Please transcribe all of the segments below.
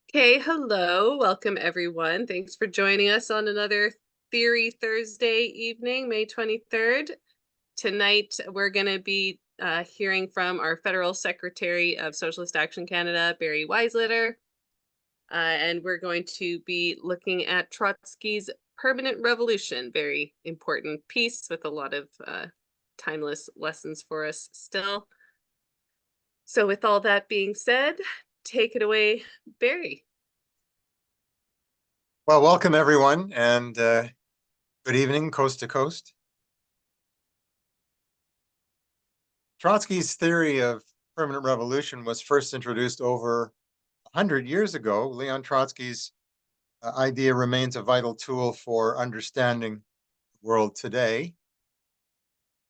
Okay, hello. Welcome everyone. Thanks for joining us on another Theory Thursday evening, May 23rd. Tonight, we're going to be hearing from our Federal Secretary of Socialist Action Canada, Barry Weisleder, and we're going to be looking at Trotsky's Permanent Revolution, very important piece with a lot of timeless lessons for us still. So with all that being said, take it away, Barry. Well, welcome everyone, and good evening, coast to coast. Trotsky's theory of permanent revolution was first introduced over 100 years ago. Leon Trotsky's idea remains a vital tool for understanding the world today.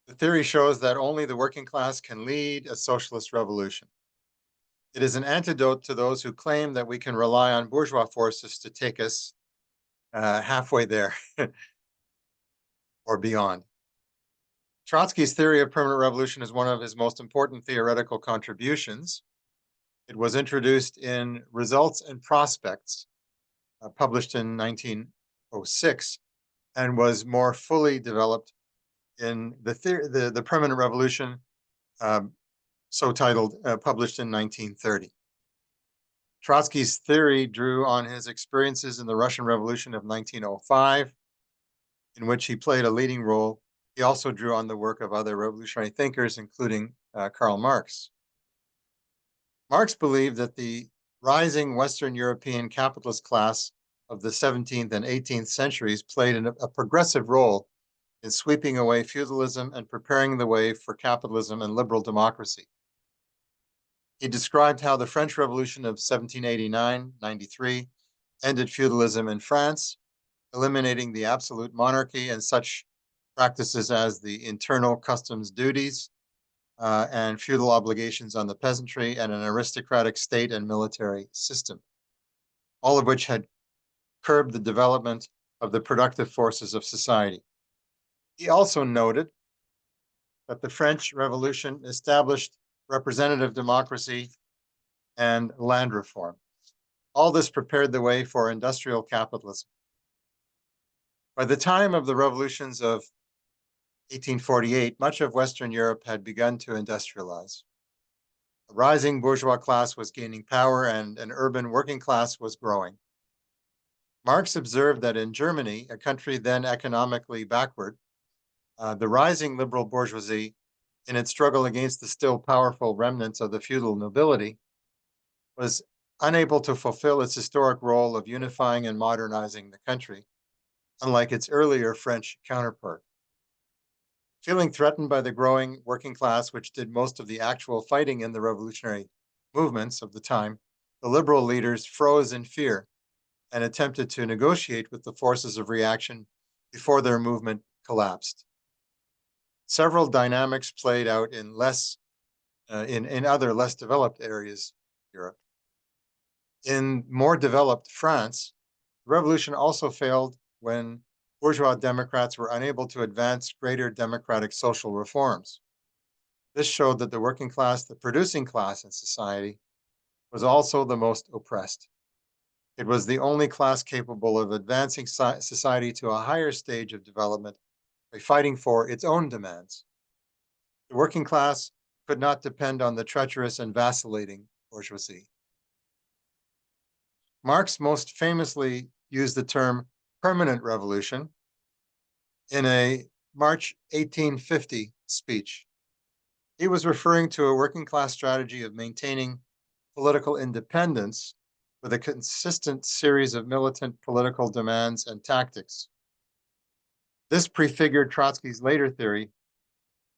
The theory shows that only the working class can lead a socialist revolution. It is an antidote to those who claim that we can rely on bourgeois forces to take us halfway there or beyond. Trotsky's theory of permanent revolution is one of his most important theoretical contributions. It was introduced in Results and Prospects, published in 1906, and was more fully developed in the Permanent Revolution, so titled, published in 1930. Trotsky's theory drew on his experiences in the Russian Revolution of 1905, in which he played a leading role. He also drew on the work of other revolutionary thinkers, including Karl Marx. Marx believed that the rising Western European capitalist class of the 17th and 18th centuries played a progressive role in sweeping away feudalism and preparing the way for capitalism and liberal democracy. He described how the French Revolution of 1789-93 ended feudalism in France, eliminating the absolute monarchy and such practices as the internal customs duties and feudal obligations on the peasantry and an aristocratic state and military system, all of which had curbed the development of the productive forces of society. He also noted that the French Revolution established representative democracy and land reform. All this prepared the way for industrial capitalism. By the time of the revolutions of 1848, much of Western Europe had begun to industrialize. A rising bourgeois class was gaining power and an urban working class was growing. Marx observed that in Germany, a country then economically backward, the rising liberal bourgeoisie, in its struggle against the still powerful remnants of the feudal nobility, was unable to fulfill its historic role of unifying and modernizing the country, unlike its earlier French counterpart. Feeling threatened by the growing working class, which did most of the actual fighting in the revolutionary movements of the time, the liberal leaders froze in fear and attempted to negotiate with the forces of reaction before their movement collapsed. Several dynamics played out in other less developed areas of Europe. In more developed France, the revolution also failed when bourgeois Democrats were unable to advance greater democratic social reforms. This showed that the working class, the producing class in society, was also the most oppressed. It was the only class capable of advancing society to a higher stage of development by fighting for its own demands. The working class could not depend on the treacherous and vacillating bourgeoisie. Marx most famously used the term permanent revolution in a March 1850 speech. He was referring to a working class strategy of maintaining political independence with a consistent series of militant political demands and tactics. This prefigured Trotsky's later theory,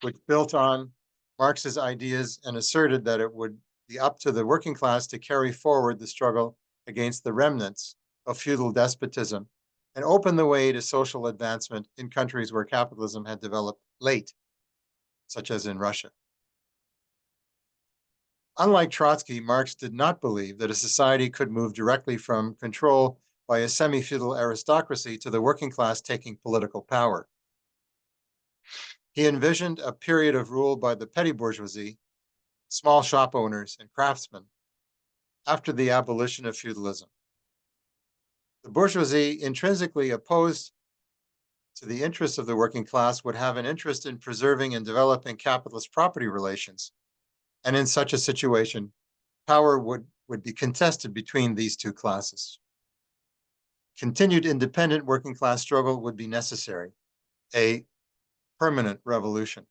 which built on Marx's ideas and asserted that it would be up to the working class to carry forward the struggle against the remnants of feudal despotism and open the way to social advancement in countries where capitalism had developed late, such as in Russia. Unlike Trotsky, Marx did not believe that a society could move directly from control by a semi-feudal aristocracy to the working class taking political power. He envisioned a period of rule by the petty bourgeoisie, small shop owners, and craftsmen after the abolition of feudalism. The bourgeoisie, intrinsically opposed to the interests of the working class, would have an interest in preserving and developing capitalist property relations. And in such a situation, power would be contested between these two classes. Continued independent working class struggle would be necessary, a permanent revolution,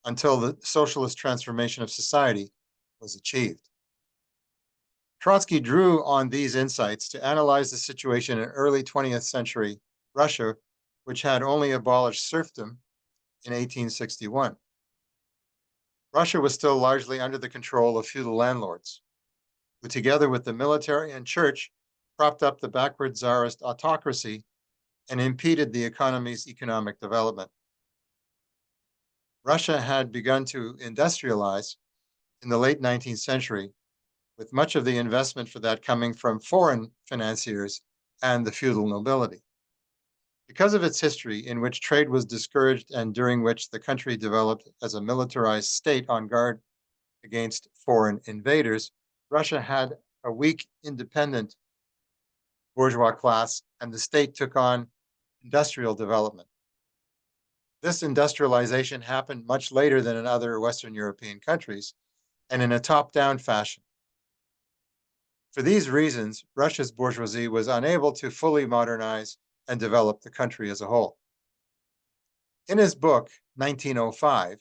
until the socialist transformation of society was achieved. Trotsky drew on these insights to analyze the situation in early 20th century Russia, which had only abolished serfdom in 1861. Russia was still largely under the control of feudal landlords, who, together with the military and church, propped up the backward czarist autocracy and impeded the economy's economic development. Russia had begun to industrialize in the late 19th century, with much of the investment for that coming from foreign financiers and the feudal nobility. Because of its history, in which trade was discouraged and during which the country developed as a militarized state on guard against foreign invaders, Russia had a weak, independent bourgeois class, and the state took on industrial development. This industrialization happened much later than in other Western European countries, and in a top-down fashion. For these reasons, Russia's bourgeoisie was unable to fully modernize and develop the country as a whole. In his book, 1905,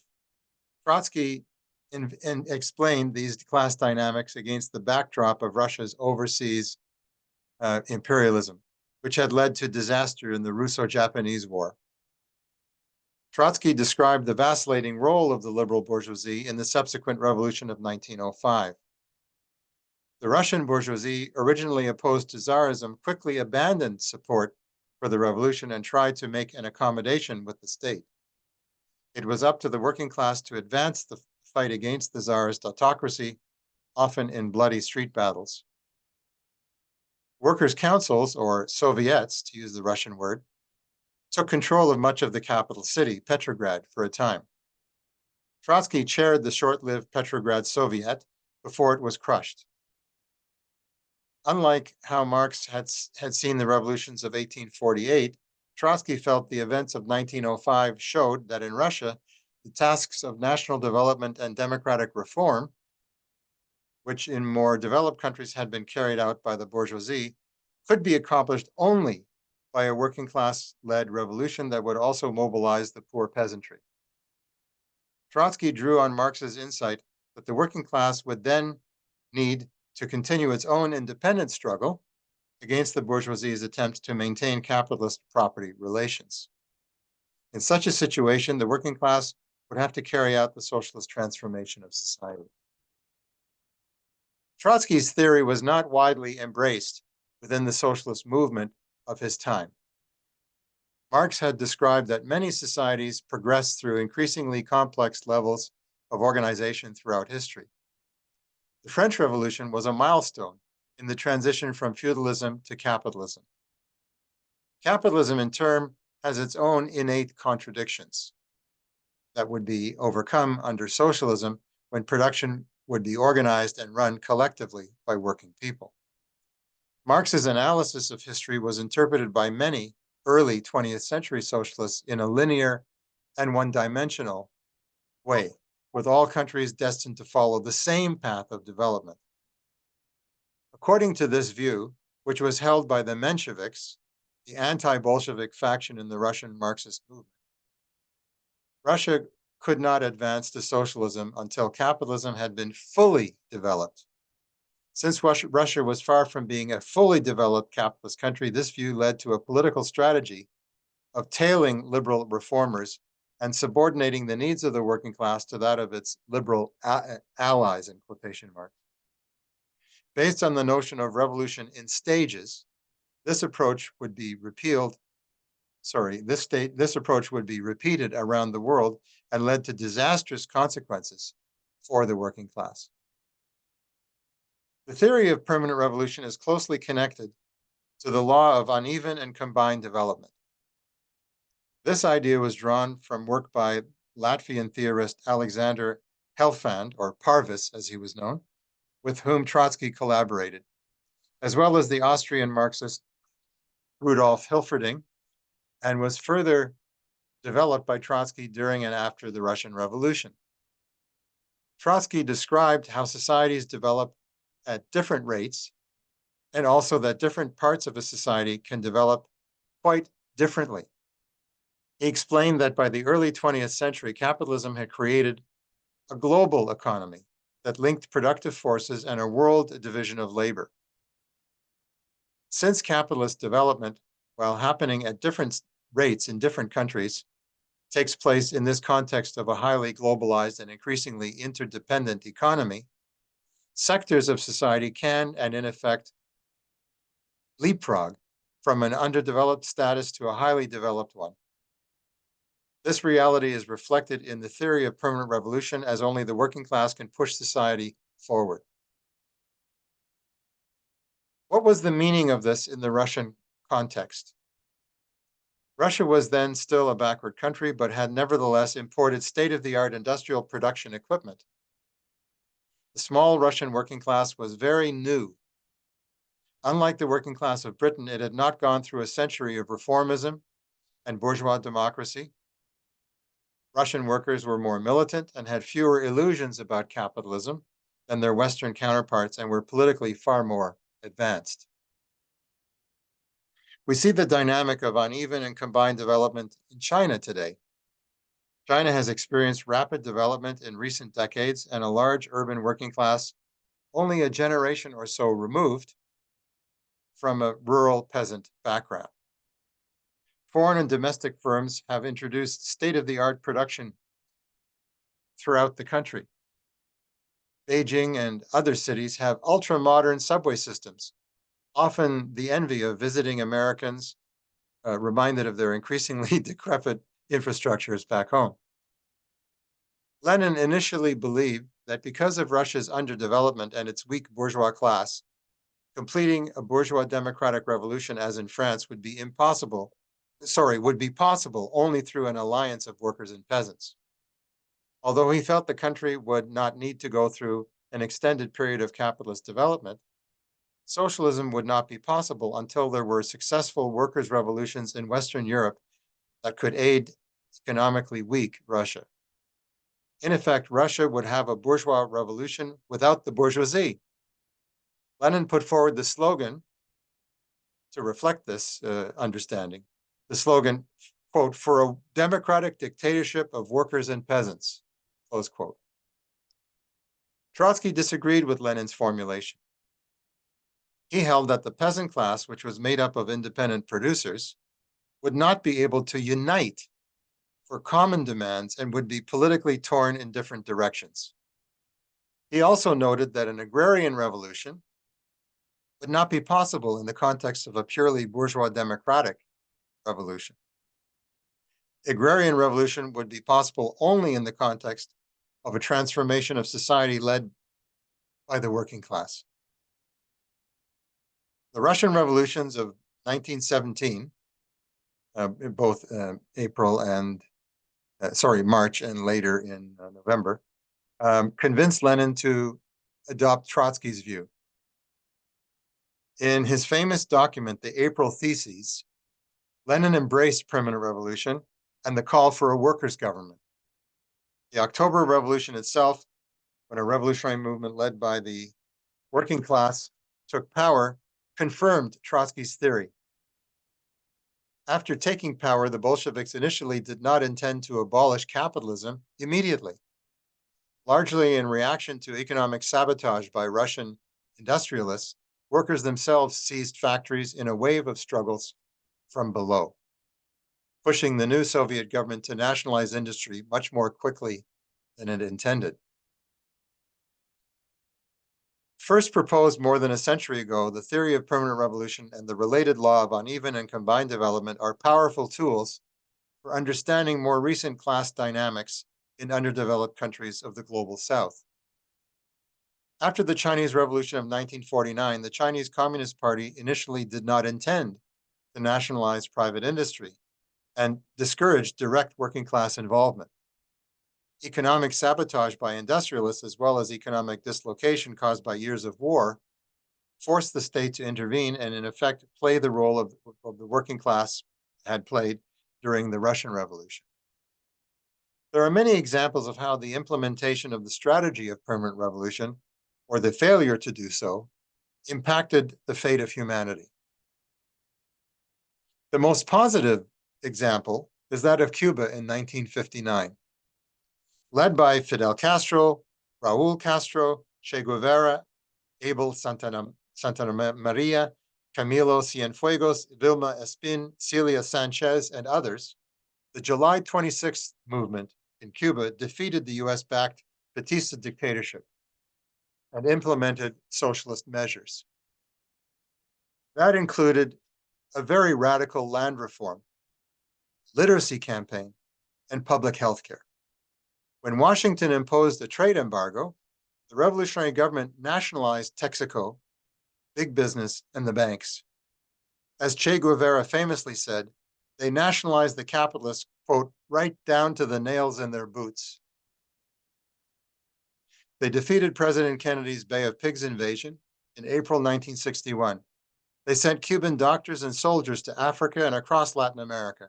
Trotsky explained these class dynamics against the backdrop of Russia's overseas imperialism, which had led to disaster in the Russo-Japanese War. Trotsky described the vacillating role of the liberal bourgeoisie in the subsequent revolution of 1905. The Russian bourgeoisie, originally opposed to Tsarism, quickly abandoned support for the revolution and tried to make an accommodation with the state. It was up to the working class to advance the fight against the Tsarist autocracy, often in bloody street battles. Workers' councils, or Soviets, to use the Russian word, took control of much of the capital city, Petrograd, for a time. Trotsky chaired the short-lived Petrograd Soviet before it was crushed. Unlike how Marx had seen the revolutions of 1848, Trotsky felt the events of 1905 showed that in Russia, the tasks of national development and democratic reform, which in more developed countries had been carried out by the bourgeoisie, could be accomplished only by a working class-led revolution that would also mobilize the poor peasantry. Trotsky drew on Marx's insight that the working class would then need to continue its own independent struggle against the bourgeoisie's attempts to maintain capitalist property relations. In such a situation, the working class would have to carry out the socialist transformation of society. Trotsky's theory was not widely embraced within the socialist movement of his time. Marx had described that many societies progress through increasingly complex levels of organization throughout history. The French Revolution was a milestone in the transition from feudalism to capitalism. Capitalism, in turn, has its own innate contradictions that would be overcome under socialism when production would be organized and run collectively by working people. Marx's analysis of history was interpreted by many early 20th century socialists in a linear and one-dimensional way, with all countries destined to follow the same path of development. According to this view, which was held by the Mensheviks, the anti-Bolshevik faction in the Russian Marxist movement, Russia could not advance to socialism until capitalism had been fully developed. Since Russia was far from being a fully developed capitalist country, this view led to a political strategy of tailing liberal reformers and subordinating the needs of the working class to that of its liberal allies, in quotation marks. Based on the notion of revolution in stages, this approach would be this approach would be repeated around the world and led to disastrous consequences for the working class. The theory of permanent revolution is closely connected to the law of uneven and combined development. This idea was drawn from work by Latvian theorist Alexander Helfand, or Parvis as he was known, with whom Trotsky collaborated, as well as the Austrian Marxist Rudolf Hilferding, and was further developed by Trotsky during and after the Russian Revolution. Trotsky described how societies develop at different rates, and also that different parts of a society can develop quite differently. He explained that by the early 20th century, capitalism had created a global economy that linked productive forces and a world division of labor. Since capitalist development, while happening at different rates in different countries, takes place in this context of a highly globalized and increasingly interdependent economy, sectors of society can, and in effect, leapfrog from an underdeveloped status to a highly developed one. This reality is reflected in the theory of permanent revolution, as only the working class can push society forward. What was the meaning of this in the Russian context? Russia was then still a backward country, but had nevertheless imported state-of-the-art industrial production equipment. The small Russian working class was very new. Unlike the working class of Britain, it had not gone through a century of reformism and bourgeois democracy. Russian workers were more militant and had fewer illusions about capitalism than their Western counterparts, and were politically far more advanced. We see the dynamic of uneven and combined development in China today. China has experienced rapid development in recent decades and a large urban working class only a generation or so removed from a rural peasant background. Foreign and domestic firms have introduced state-of-the-art production throughout the country. Beijing and other cities have ultra-modern subway systems, often the envy of visiting Americans, reminded of their increasingly decrepit infrastructures back home. Lenin initially believed that because of Russia's underdevelopment and its weak bourgeois class, completing a bourgeois democratic revolution as in France would be possible only through an alliance of workers and peasants. Although he felt the country would not need to go through an extended period of capitalist development, socialism would not be possible until there were successful workers' revolutions in Western Europe that could aid economically weak Russia. In effect, Russia would have a bourgeois revolution without the bourgeoisie. Lenin put forward the slogan to reflect this understanding. The slogan, quote, "for a democratic dictatorship of workers and peasants," close quote. Trotsky disagreed with Lenin's formulation. He held that the peasant class, which was made up of independent producers, would not be able to unite for common demands and would be politically torn in different directions. He also noted that an agrarian revolution would not be possible in the context of a purely bourgeois democratic revolution. Agrarian revolution would be possible only in the context of a transformation of society led by the working class. The Russian revolutions of 1917, both March and later in November, convinced Lenin to adopt Trotsky's view. In his famous document, the April Theses, Lenin embraced permanent revolution and the call for a workers' government. The October Revolution itself, when a revolutionary movement led by the working class took power, confirmed Trotsky's theory. After taking power, the Bolsheviks initially did not intend to abolish capitalism immediately. Largely in reaction to economic sabotage by Russian industrialists, workers themselves seized factories in a wave of struggles from below, pushing the new Soviet government to nationalize industry much more quickly than it intended. First proposed more than a century ago, the theory of permanent revolution and the related law of uneven and combined development are powerful tools for understanding more recent class dynamics in underdeveloped countries of the global South. After the Chinese Revolution of 1949, the Chinese Communist Party initially did not intend to nationalize private industry and discouraged direct working class involvement. economic sabotage by industrialists, as well as economic dislocation caused by years of war, forced the state to intervene and, in effect, play the role of the working class had played during the Russian Revolution. There are many examples of how the implementation of the strategy of permanent revolution, or the failure to do so, impacted the fate of humanity. The most positive example is that of Cuba in 1959. Led by Fidel Castro, Raul Castro, Che Guevara, Abel Santa Maria, Camilo Cienfuegos, Vilma Espin, Celia Sanchez, and others, the July 26th movement in Cuba defeated the US-backed Batista dictatorship and implemented socialist measures. That included a very radical land reform, literacy campaign, and public health care. When Washington imposed a trade embargo, the revolutionary government nationalized Texaco, big business, and the banks. As Che Guevara famously said, they nationalized the capitalists, quote, right down to the nails in their boots. They defeated President Kennedy's Bay of Pigs invasion in April 1961. They sent Cuban doctors and soldiers to Africa and across Latin America.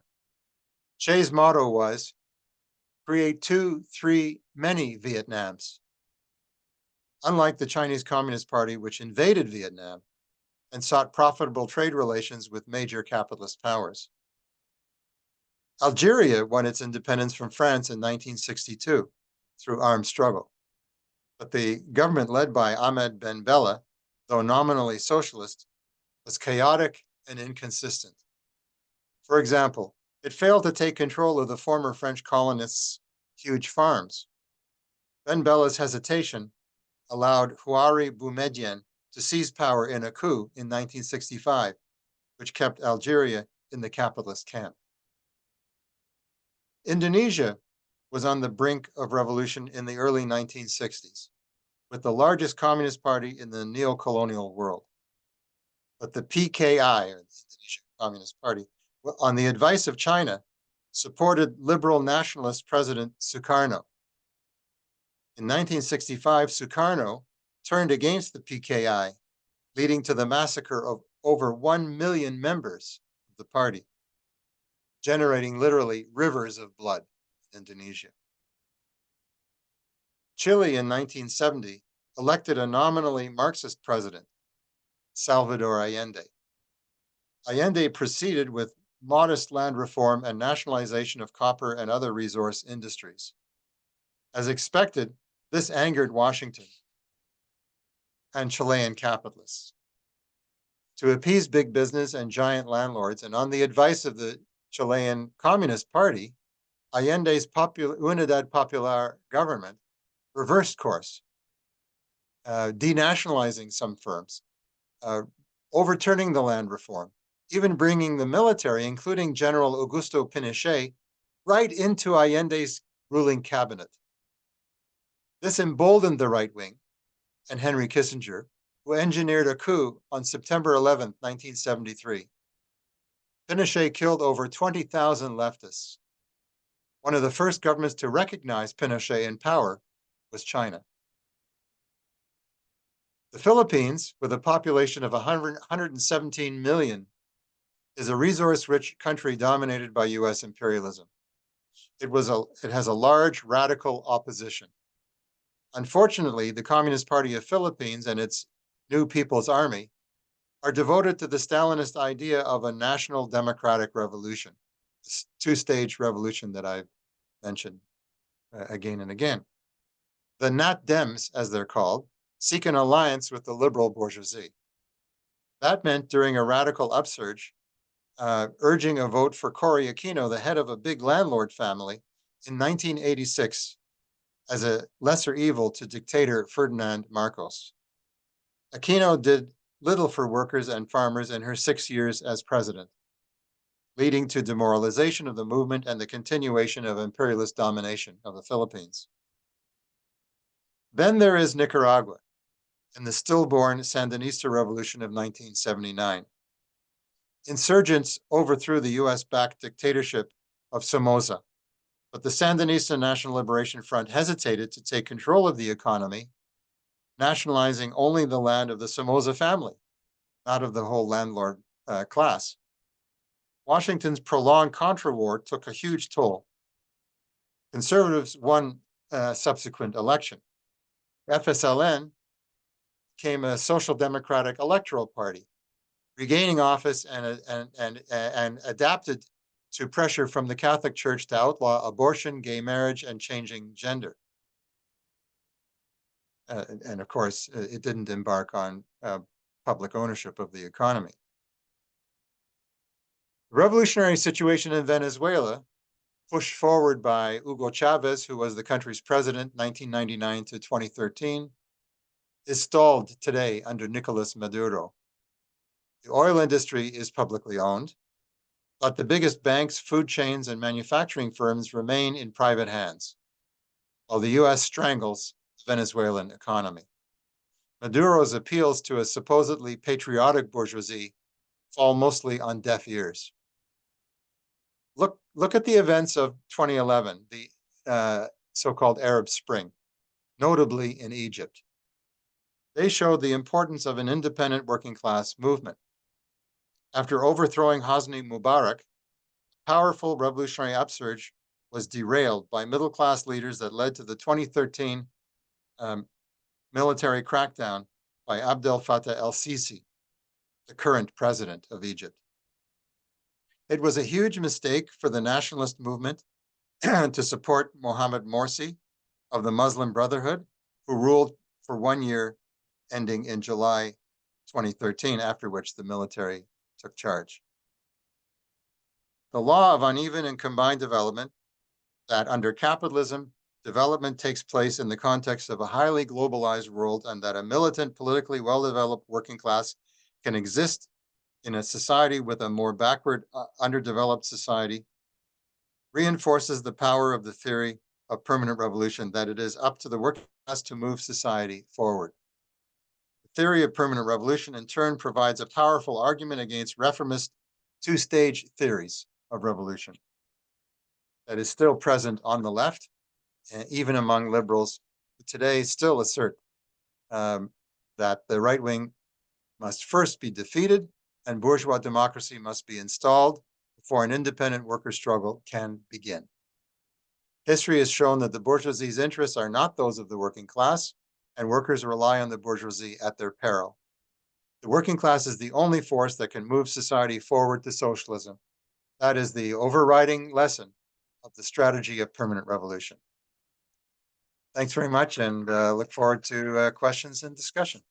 Che's motto was, create 2, 3, many Vietnams. Unlike the Chinese Communist Party, which invaded Vietnam and sought profitable trade relations with major capitalist powers. Algeria won its independence from France in 1962 through armed struggle. But the government led by Ahmed Ben Bella, though nominally socialist, was chaotic and inconsistent. For example, it failed to take control of the former French colonists' huge farms. Ben Bella's hesitation allowed Houari Boumediene to seize power in a coup in 1965, which kept Algeria in the capitalist camp. Indonesia was on the brink of revolution in the early 1960s, with the largest communist party in the neo-colonial world. But the PKI, or the Indonesian Communist Party, on the advice of China, supported liberal nationalist President Sukarno. In 1965, Sukarno turned against the PKI, leading to the massacre of over 1 million members of the party, generating literally rivers of blood in Indonesia. Chile in 1970 elected a nominally Marxist president, Salvador Allende. Allende proceeded with modest land reform and nationalization of copper and other resource industries. As expected, this angered Washington and Chilean capitalists. To appease big business and giant landlords, and on the advice of the Chilean Communist Party, Allende's Unidad Popular government reversed course, denationalizing some firms, overturning the land reform, even bringing the military, including General Augusto Pinochet, right into Allende's ruling cabinet. This emboldened the right wing and Henry Kissinger, who engineered a coup on September 11, 1973. Pinochet killed over 20,000 leftists. One of the first governments to recognize Pinochet in power was China. The Philippines, with a population of 117 million, is a resource-rich country dominated by US imperialism. It has a large radical opposition. Unfortunately, the Communist Party of Philippines and its New People's Army are devoted to the Stalinist idea of a national democratic revolution, this two-stage revolution that I've mentioned again and again. The Nat Dems, as they're called, seek an alliance with the liberal bourgeoisie. That meant during a radical upsurge, urging a vote for Cory Aquino, the head of a big landlord family, in 1986 as a lesser evil to dictator Ferdinand Marcos. Aquino did little for workers and farmers in her 6 years as president, leading to demoralization of the movement and the continuation of imperialist domination of the Philippines. Then there is Nicaragua and the stillborn Sandinista Revolution of 1979. Insurgents overthrew the US-backed dictatorship of Somoza, But the Sandinista National Liberation Front hesitated to take control of the economy, nationalizing only the land of the Somoza family, not of the whole landlord class. Washington's prolonged Contra War took a huge toll. Conservatives won a subsequent election. FSLN became a social democratic electoral party, regaining office and adapted to pressure from the Catholic Church to outlaw abortion, gay marriage, and changing gender. And of course, it didn't embark on public ownership of the economy. The revolutionary situation in Venezuela, pushed forward by Hugo Chavez, who was the country's president 1999 to 2013, is stalled today under Nicolas Maduro. The oil industry is publicly owned, but the biggest banks, food chains, and manufacturing firms remain in private hands, while the US strangles the Venezuelan economy. Maduro's appeals to a supposedly patriotic bourgeoisie fall mostly on deaf ears. Look at the events of 2011, the so-called Arab Spring, notably in Egypt. They showed the importance of an independent working class movement. After overthrowing Hosni Mubarak, a powerful revolutionary upsurge was derailed by middle-class leaders that led to the 2013 military crackdown by Abdel Fattah el-Sisi, the current president of Egypt. It was a huge mistake for the nationalist movement to support Mohammed Morsi of the Muslim Brotherhood, who ruled for 1 year, ending in July 2013, after which the military took charge. The law of uneven and combined development, that under capitalism, development takes place in the context of a highly globalized world, and that a militant, politically well-developed working class can exist in a society with a more backward, underdeveloped society, reinforces the power of the theory of permanent revolution, that it is up to the working class to move society forward. The theory of permanent revolution, in turn, provides a powerful argument against reformist two-stage theories of revolution that is still present on the left, and even among liberals who today still assert that the right wing must first be defeated and bourgeois democracy must be installed before an independent worker struggle can begin. History has shown that the bourgeoisie's interests are not those of the working class, and workers rely on the bourgeoisie at their peril. The working class is the only force that can move society forward to socialism. That is the overriding lesson of the strategy of permanent revolution. Thanks very much, and look forward to questions and discussion.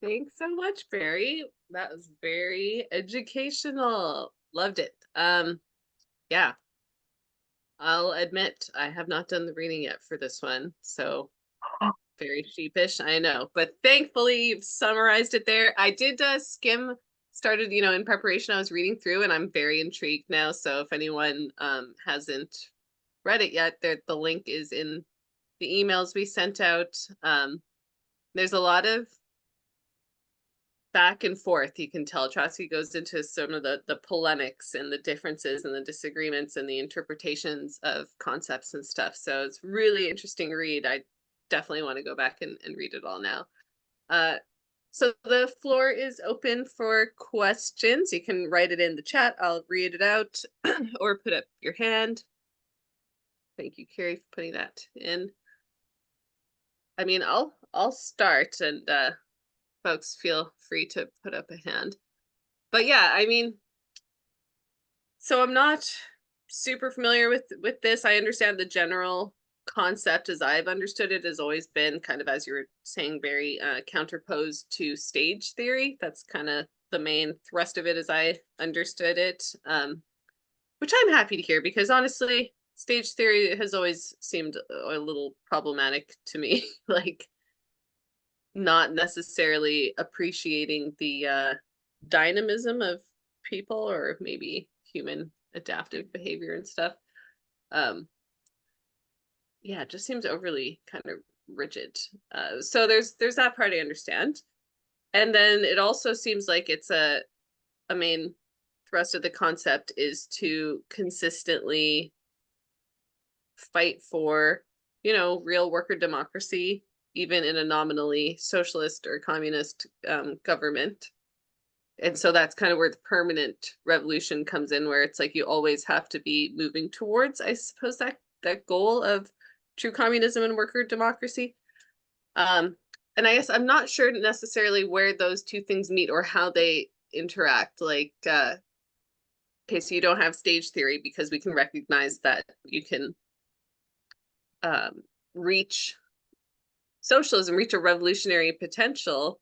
Thanks so much, Barry. That was very educational. Loved it. Yeah, I'll admit I have not done the reading yet for this one, so very sheepish, I know. But thankfully, you've summarized it there. I did started, in preparation, I was reading through, and I'm very intrigued now. So if anyone hasn't read it yet, the link is in the emails we sent out. There's a lot of back and forth. You can tell Trotsky goes into some of the polemics and the differences and the disagreements and the interpretations of concepts and stuff. So it's really interesting read. I definitely want to go back and read it all now. So the floor is open for questions. You can write it in the chat. I'll read it out or put up your hand. Thank you, Carrie, for putting that in. I mean, I'll start, and folks feel free to put up a hand. But yeah, I mean, so I'm not super familiar with this. I understand the general concept as I've understood it has always been kind of, as you were saying, Barry, counterposed to stage theory. That's kind of the main thrust of it as I understood it, which I'm happy to hear, because honestly, stage theory has always seemed a little problematic to me. Like, not necessarily appreciating the dynamism of people, or maybe human adaptive behavior and stuff. Yeah, it just seems overly kind of rigid. So there's that part I understand. And then it also seems like it's a main thrust of the concept is to consistently fight for, real worker democracy, even in a nominally socialist or communist government. And so that's kind of where the permanent revolution comes in, where it's like you always have to be moving towards, I suppose, that goal of true communism and worker democracy. And I guess I'm not sure necessarily where those two things meet or how they interact. Like, okay, so you don't have stage theory because we can recognize that you can reach socialism, reach a revolutionary potential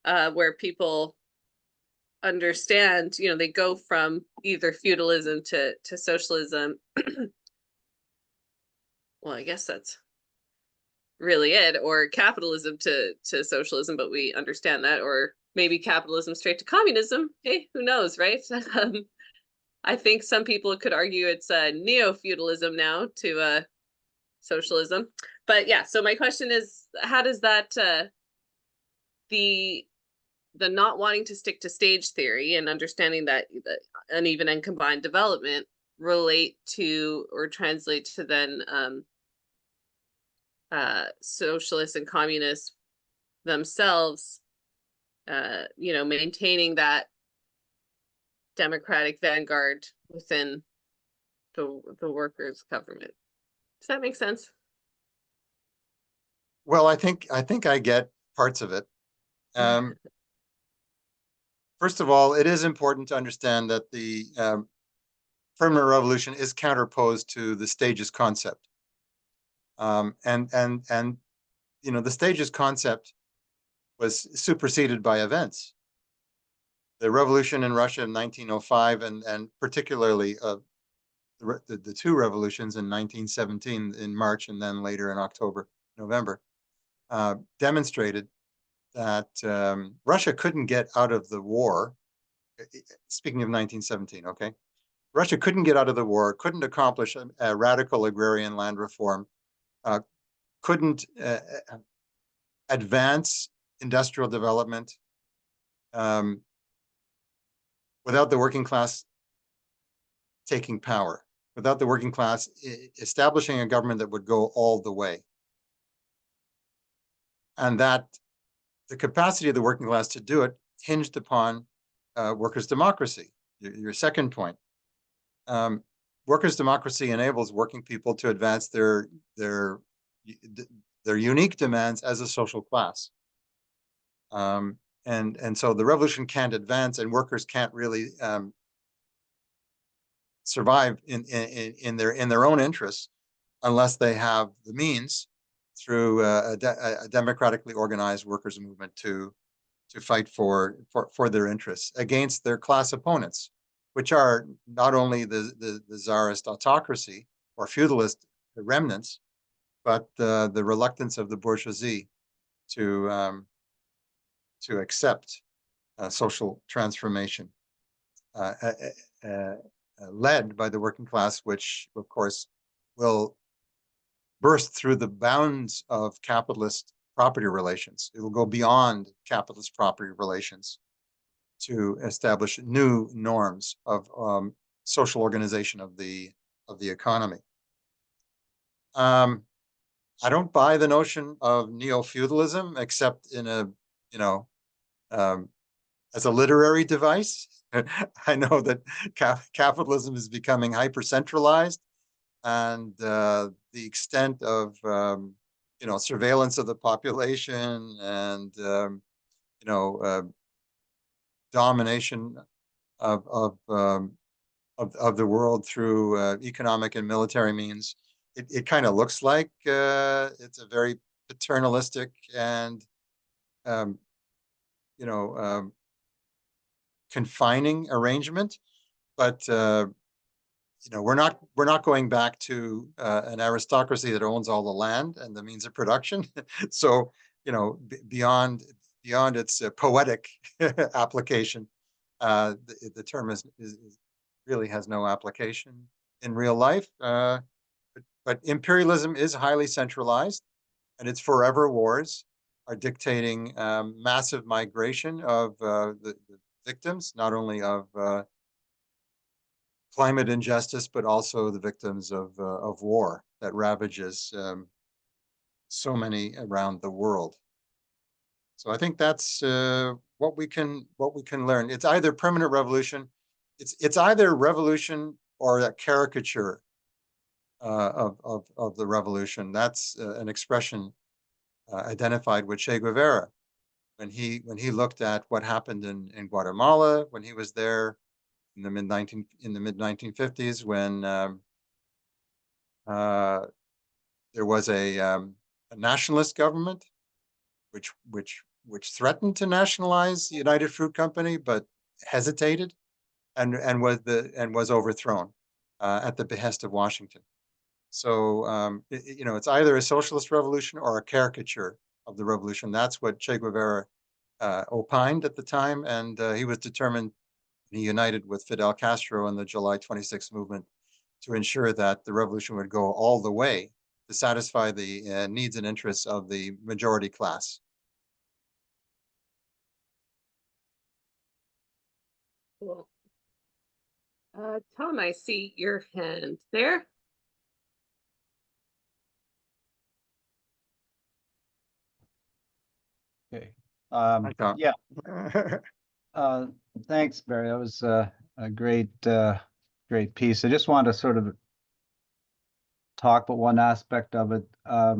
where people understand, they go from either feudalism to socialism. Well, I guess that's really it, or capitalism to socialism, but we understand that, or maybe capitalism straight to communism. Hey, who knows, right? I think some people could argue it's neo-feudalism now to socialism. But yeah, so my question is, how does that the not wanting to stick to stage theory and understanding that uneven and combined development relate to or translate to then socialists and communists themselves, maintaining that democratic vanguard within the workers' government. Does that make sense? Well, I think I get parts of it. First of all, it is important to understand that the permanent revolution is counterposed to the stages concept. And the stages concept was superseded by events. The revolution in Russia in 1905 and particularly the two revolutions in 1917 in March and then later in October, November, demonstrated that Russia couldn't get out of the war. Speaking of 1917, okay? Russia couldn't get out of the war, couldn't accomplish a radical agrarian land reform, couldn't advance industrial development without the working class taking power, without the working class establishing a government that would go all the way. And that the capacity of the working class to do it hinged upon workers' democracy. Your second point. Workers' democracy enables working people to advance their unique demands as a social class. And so the revolution can't advance, and workers can't really survive in their own interests unless they have the means through a democratically organized workers' movement to fight for their interests against their class opponents, which are not only the czarist autocracy or feudalist remnants, but the reluctance of the bourgeoisie to accept social transformation led by the working class, which of course will burst through the bounds of capitalist property relations. It will go beyond capitalist property relations to establish new norms of social organization of the economy. I don't buy the notion of neo-feudalism except in a as a literary device. I know that capitalism is becoming hyper-centralized, and the extent of surveillance of the population and domination of the world through economic and military means. It kind of looks like it's a very paternalistic and confining arrangement, but we're not going back to an aristocracy that owns all the land and the means of production. So beyond its poetic application, the term is really has no application in real life. But imperialism is highly centralized, and its forever wars are dictating massive migration of the victims, not only of climate injustice, but also the victims of war that ravages so many around the world. So I think that's what we can learn. It's either permanent revolution, it's either revolution or a caricature of the revolution. That's an expression identified with Che Guevara when he looked at what happened in Guatemala when he was there in the mid 1950s when uh, there was a nationalist government which threatened to nationalize the United Fruit Company, but hesitated and was overthrown at the behest of Washington. So it's either a socialist revolution or a caricature of the revolution. That's what Che Guevara opined at the time, and he was determined. He united with Fidel Castro in the July 26th movement to ensure that the revolution would go all the way to satisfy the needs and interests of the majority class. Cool. Tom, I see your hand there. Okay. Yeah. Thanks, Barry. That was a great piece. I just wanted to sort of talk about one aspect of it. I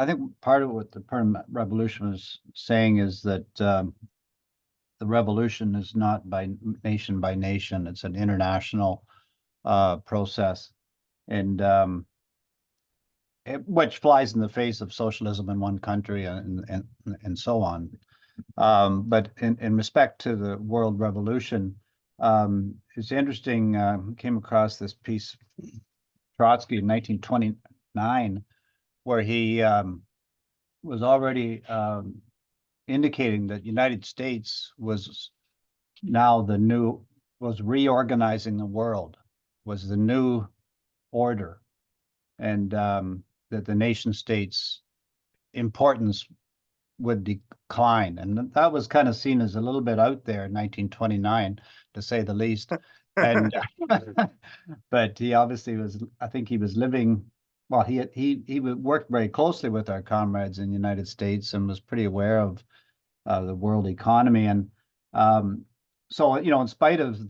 think part of what the permanent revolution is saying is that the revolution is not by nation. It's an international process, and which flies in the face of socialism in one country and so on. But in respect to the world revolution, it's interesting. Came across this piece, Trotsky in 1929, where he was already indicating that United States was now was reorganizing the world, was the new order, and that the nation states' importance would decline. And that was kind of seen as a little bit out there in 1929, to say the least. And but he obviously was, I think he was living, well, he worked very closely with our comrades in the United States and was pretty aware of the world economy. And so, in spite of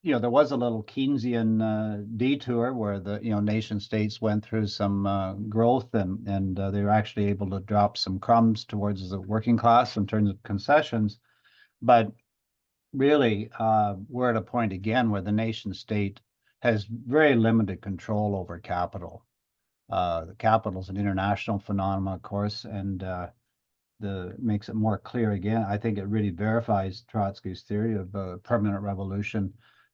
there was a little Keynesian detour where the nation states went through some growth and they were actually able to drop some crumbs towards the working class in terms of concessions. But really, we're at a point again where the nation state has very limited control over capital. The capital is an international phenomenon, of course, and makes it more clear again. I think it really verifies Trotsky's theory of a permanent revolution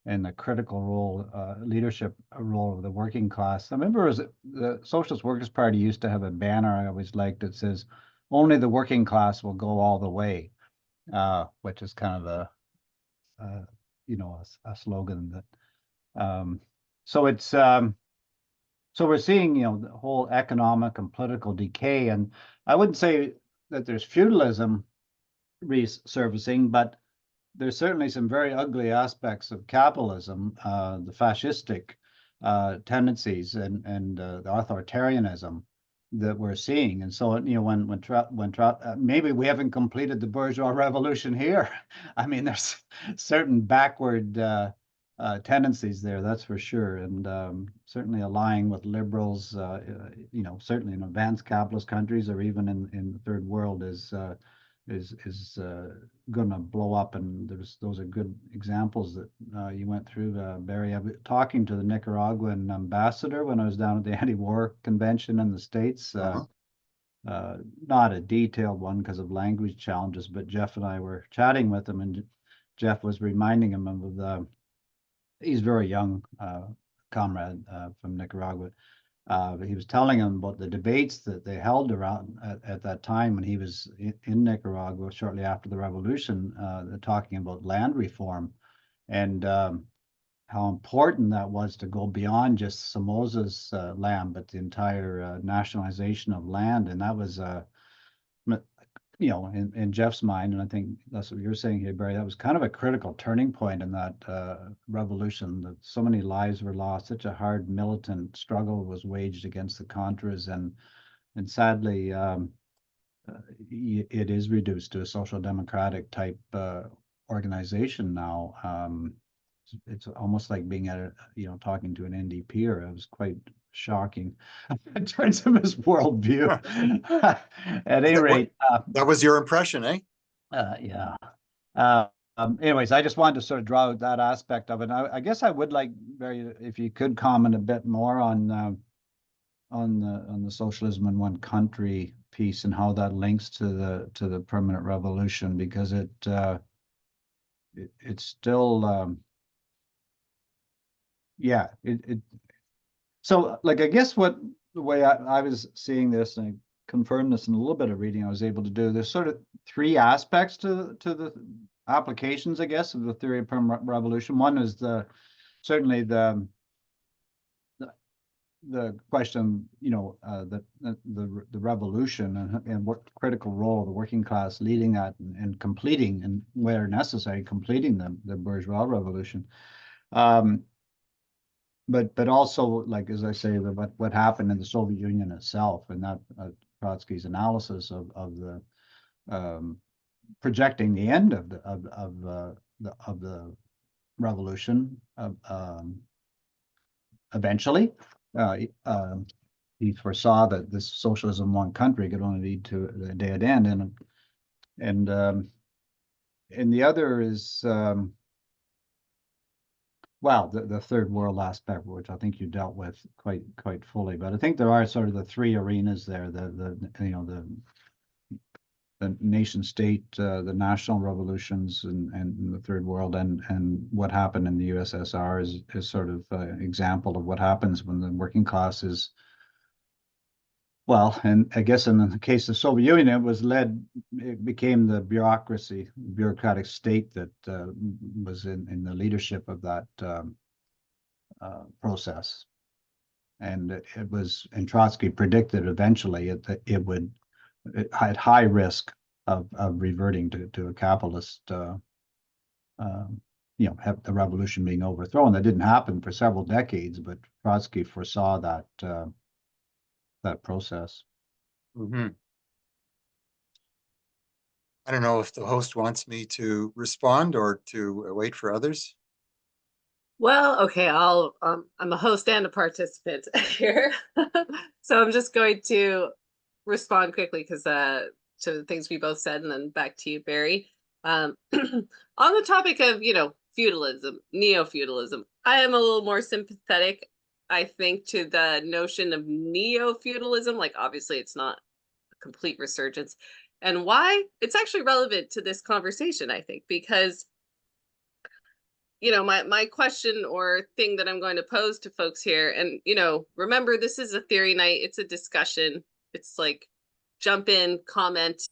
and the critical role, leadership role of the working class. I remember the Socialist Workers' Party used to have a banner I always liked that says, "Only the working class will go all the way," which is kind of a slogan that. So it's so we're seeing the whole economic and political decay, and I wouldn't say that there's feudalism resurfacing, but there's certainly some very ugly aspects of capitalism, the fascistic tendencies and the authoritarianism that we're seeing. And so, maybe we haven't completed the bourgeois revolution here. I mean, there's certain backward tendencies there, that's for sure. And certainly allying with liberals, certainly in advanced capitalist countries or even in the third world is going to blow up. And those are good examples that you went through, Barry. I was talking to the Nicaraguan ambassador when I was down at the anti-war convention in the States. Not a detailed one because of language challenges, but Jeff and I were chatting with him, and Jeff was reminding him of he's a very young comrade from Nicaragua. He was telling him about the debates that they held around at that time when he was in Nicaragua shortly after the revolution, talking about land reform and how important that was to go beyond just Somoza's land, but the entire nationalization of land. And that was you know, in Jeff's mind, and I think that's what you're saying here, Barry, that was kind of a critical turning point in that revolution, that so many lives were lost, such a hard militant struggle was waged against the Contras, and sadly, it is reduced to a social democratic type organization now. It's almost like being at a, you know, talking to an NDPer. It was quite shocking in terms of his worldview. At any rate, that was your impression, eh? yeah. Anyways, I just wanted to sort of draw out that aspect of it. I guess I would like, Barry, if you could comment a bit more on the socialism in one country piece and how that links to the permanent revolution, because it's still yeah, so like, I guess the way I was seeing this, and I confirmed this in a little bit of reading I was able to do, there's sort of three aspects to the applications, I guess, of the theory of permanent revolution. One is certainly the question, you know, the revolution and what critical role the working class leading that and completing, and where necessary, completing the bourgeois revolution. But also, like, as I say, what happened in the Soviet Union itself, and that Trotsky's analysis of the projecting the end of the revolution eventually. He foresaw that this socialism in one country could only lead to the dead end, and the other is well, the third world aspect, which I think you dealt with quite fully. But I think there are sort of the three arenas there: the you know, the nation state, the national revolutions, and the third world, and what happened in the USSR is sort of an example of what happens when the working class is, well, and I guess in the case of the Soviet Union, it became the bureaucratic state that was in the leadership of that process. And and Trotsky predicted eventually it had high risk of reverting to a capitalist, you know, have the revolution being overthrown. That didn't happen for several decades, but Trotsky foresaw that process. Mm-hmm. I don't know if the host wants me to respond or to wait for others. Well, okay, I'm a host and a participant here. So I'm just going to respond quickly because to the things we both said, and then back to you, Barry. On the topic of, you know, feudalism, neo-feudalism, I am a little more sympathetic, I think, to the notion of neo-feudalism. Like, obviously it's not a complete resurgence. And why? It's actually relevant to this conversation, I think, because, you know, my question or thing that I'm going to pose to folks here, and, you know, remember, this is a theory night, it's a discussion. It's like, jump in, comment,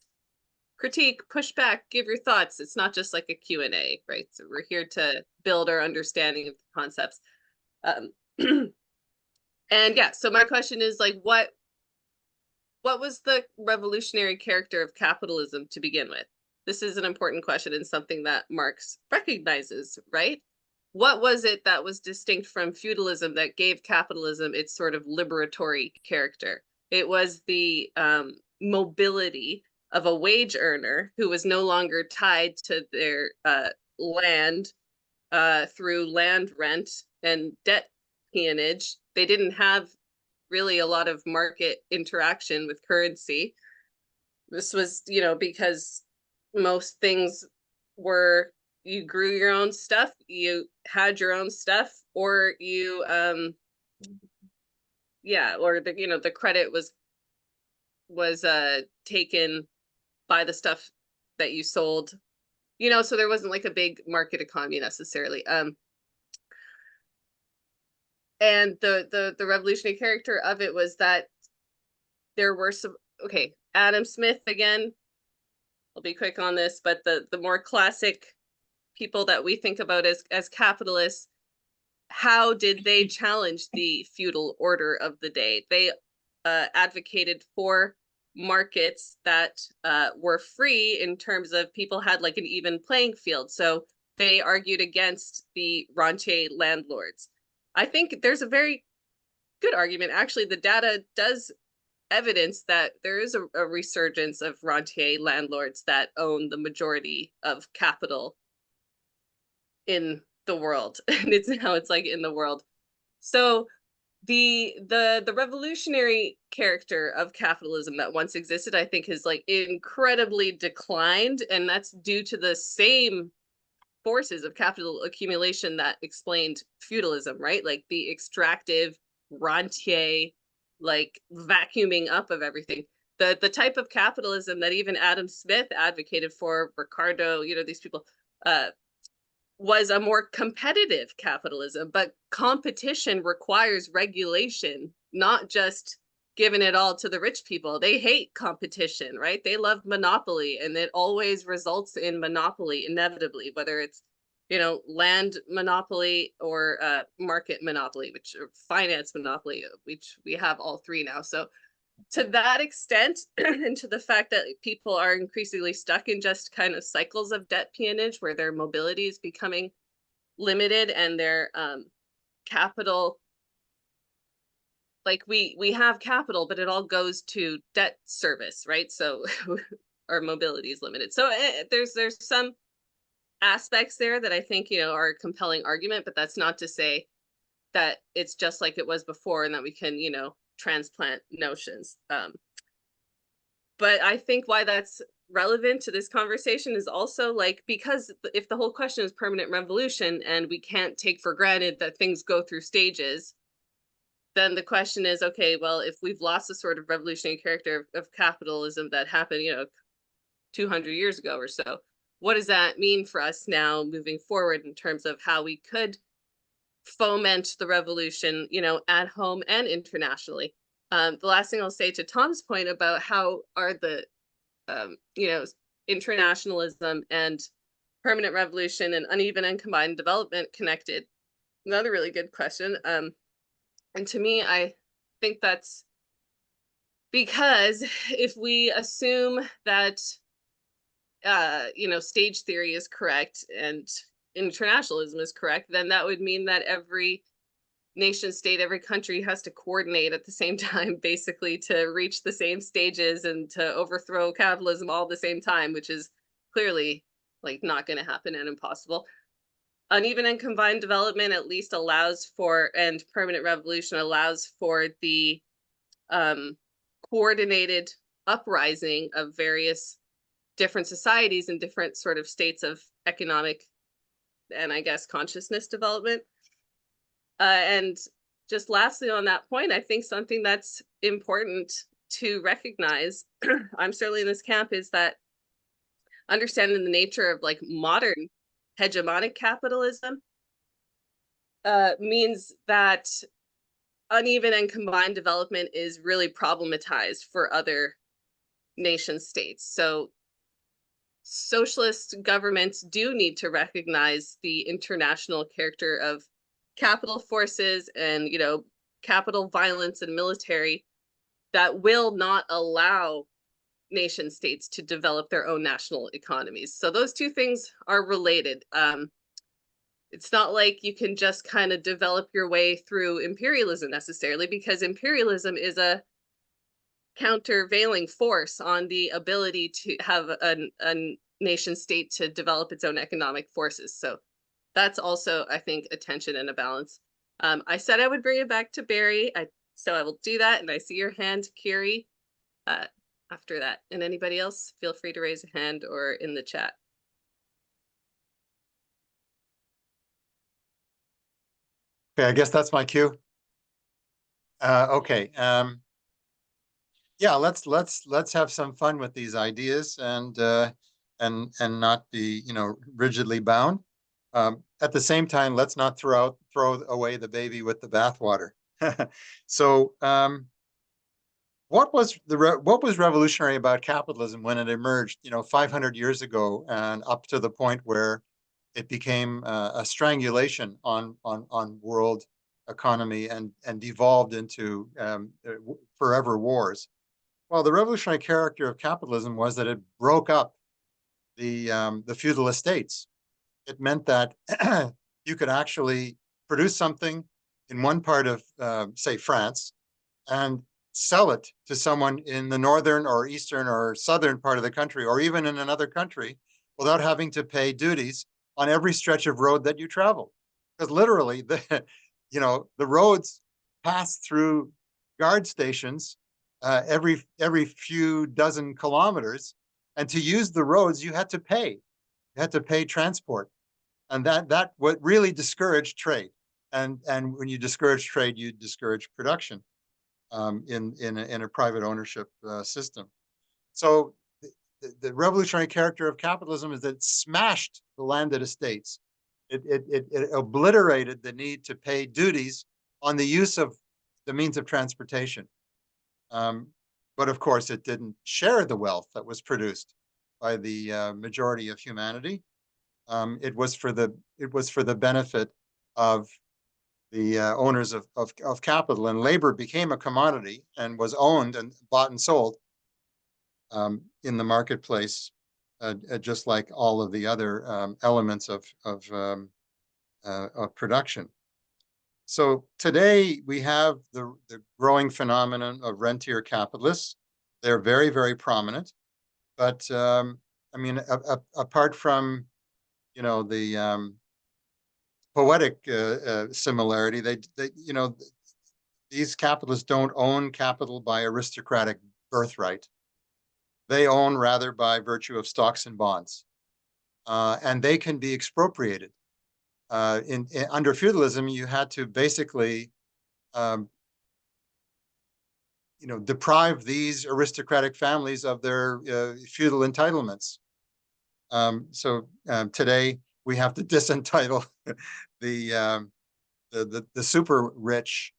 critique, push back, give your thoughts. It's not just like a Q&A, right? So we're here to build our understanding of the concepts. And yeah, so my question is, like, what was the revolutionary character of capitalism to begin with? This is an important question and something that Marx recognizes, right? What was it that was distinct from feudalism that gave capitalism its sort of liberatory character? It was the mobility of a wage earner who was no longer tied to their land through land rent and debt peonage. They didn't have really a lot of market interaction with currency. This was, you know, because most things were, you grew your own stuff, you had your own stuff, or you yeah, or the, you know, the credit was taken by the stuff that you sold, you know, so there wasn't like a big market economy necessarily. And the revolutionary character of it was that there were some, okay, Adam Smith again, I'll be quick on this, but the more classic people that we think about as capitalists, how did they challenge the feudal order of the day? They advocated for markets that were free in terms of people had like an even playing field. So they argued against the rentier landlords. I think there's a very good argument. Actually, the data does evidence that there is a resurgence of rentier landlords that own the majority of capital in the world. And it's like in the world. So the revolutionary character of capitalism that once existed, I think, has like incredibly declined, and that's due to the same forces of capital accumulation that explained feudalism, right? Like the extractive rentier, like vacuuming up of everything. The type of capitalism that even Adam Smith advocated for, Ricardo, these people, was a more competitive capitalism, but competition requires regulation, not just giving it all to the rich people. They hate competition, right? They love monopoly, and it always results in monopoly inevitably, whether it's land monopoly or market monopoly, which or finance monopoly, which we have all three now. So to that extent, and to the fact that people are increasingly stuck in just kind of cycles of debt peonage where their mobility is becoming limited and their capital, like we have capital, but it all goes to debt service, right? So our mobility is limited. So there's some aspects there that I think are a compelling argument, but that's not to say that it's just like it was before and that we can transplant notions. But I think why that's relevant to this conversation is also like, because if the whole question is permanent revolution and we can't take for granted that things go through stages, then the question is, okay, well, if we've lost the sort of revolutionary character of capitalism that happened 200 years ago or so, what does that mean for us now moving forward in terms of how we could foment the revolution at home and internationally? The last thing I'll say to Tom's point about how are the internationalism and permanent revolution and uneven and combined development connected, another really good question. And to me, I think that's because if we assume that stage theory is correct and internationalism is correct, then that would mean that every nation state, every country has to coordinate at the same time, basically, to reach the same stages and to overthrow capitalism all at the same time, which is clearly like not going to happen and impossible. Uneven and combined development at least allows for, and permanent revolution allows for the coordinated uprising of various different societies and different sort of states of economic and I guess consciousness development. And just lastly on that point, I think something that's important to recognize, I'm certainly in this camp, is that understanding the nature of like modern hegemonic capitalism means that uneven and combined development is really problematized for other nation states. So socialist governments do need to recognize the international character of capital forces and capital violence and military that will not allow nation states to develop their own national economies. So those two things are related. It's not like you can just kind of develop your way through imperialism necessarily, because imperialism is a countervailing force on the ability to have a nation state to develop its own economic forces. So that's also, I think, a tension and a balance. I said I would bring it back to Barry, so I will do that. And I see your hand, Kiri, after that. And anybody else, feel free to raise a hand or in the chat. Okay, I guess that's my cue. Okay. Yeah, let's have some fun with these ideas and not be rigidly bound. At the same time, let's not throw away the baby with the bathwater. So, what was revolutionary about capitalism when it emerged, 500 years ago, and up to the point where it became a strangulation on world economy and devolved into forever wars? Well, the revolutionary character of capitalism was that it broke up the feudal estates. It meant that you could actually produce something in one part of, say, France, and sell it to someone in the northern or eastern or southern part of the country, or even in another country, without having to pay duties on every stretch of road that you travel. Because literally, the roads pass through guard stations every few dozen kilometers, and to use the roads, you had to pay. You had to pay transport, and that what really discouraged trade. And when you discourage trade, you discourage production in a private ownership system. So the revolutionary character of capitalism is that it smashed the landed estates. It obliterated the need to pay duties on the use of the means of transportation. But of course, it didn't share the wealth that was produced by the majority of humanity. It was for the benefit of the owners of capital, and labor became a commodity and was owned and bought and sold in the marketplace, just like all of the other elements of production. So today we have the growing phenomenon of rentier capitalists. They're very, very prominent, but I mean, apart from the poetic similarity, these capitalists don't own capital by aristocratic birthright. They own rather by virtue of stocks and bonds, and they can be expropriated. Under feudalism, you had to basically, deprive these aristocratic families of their feudal entitlements. So today we have to disentitle the super rich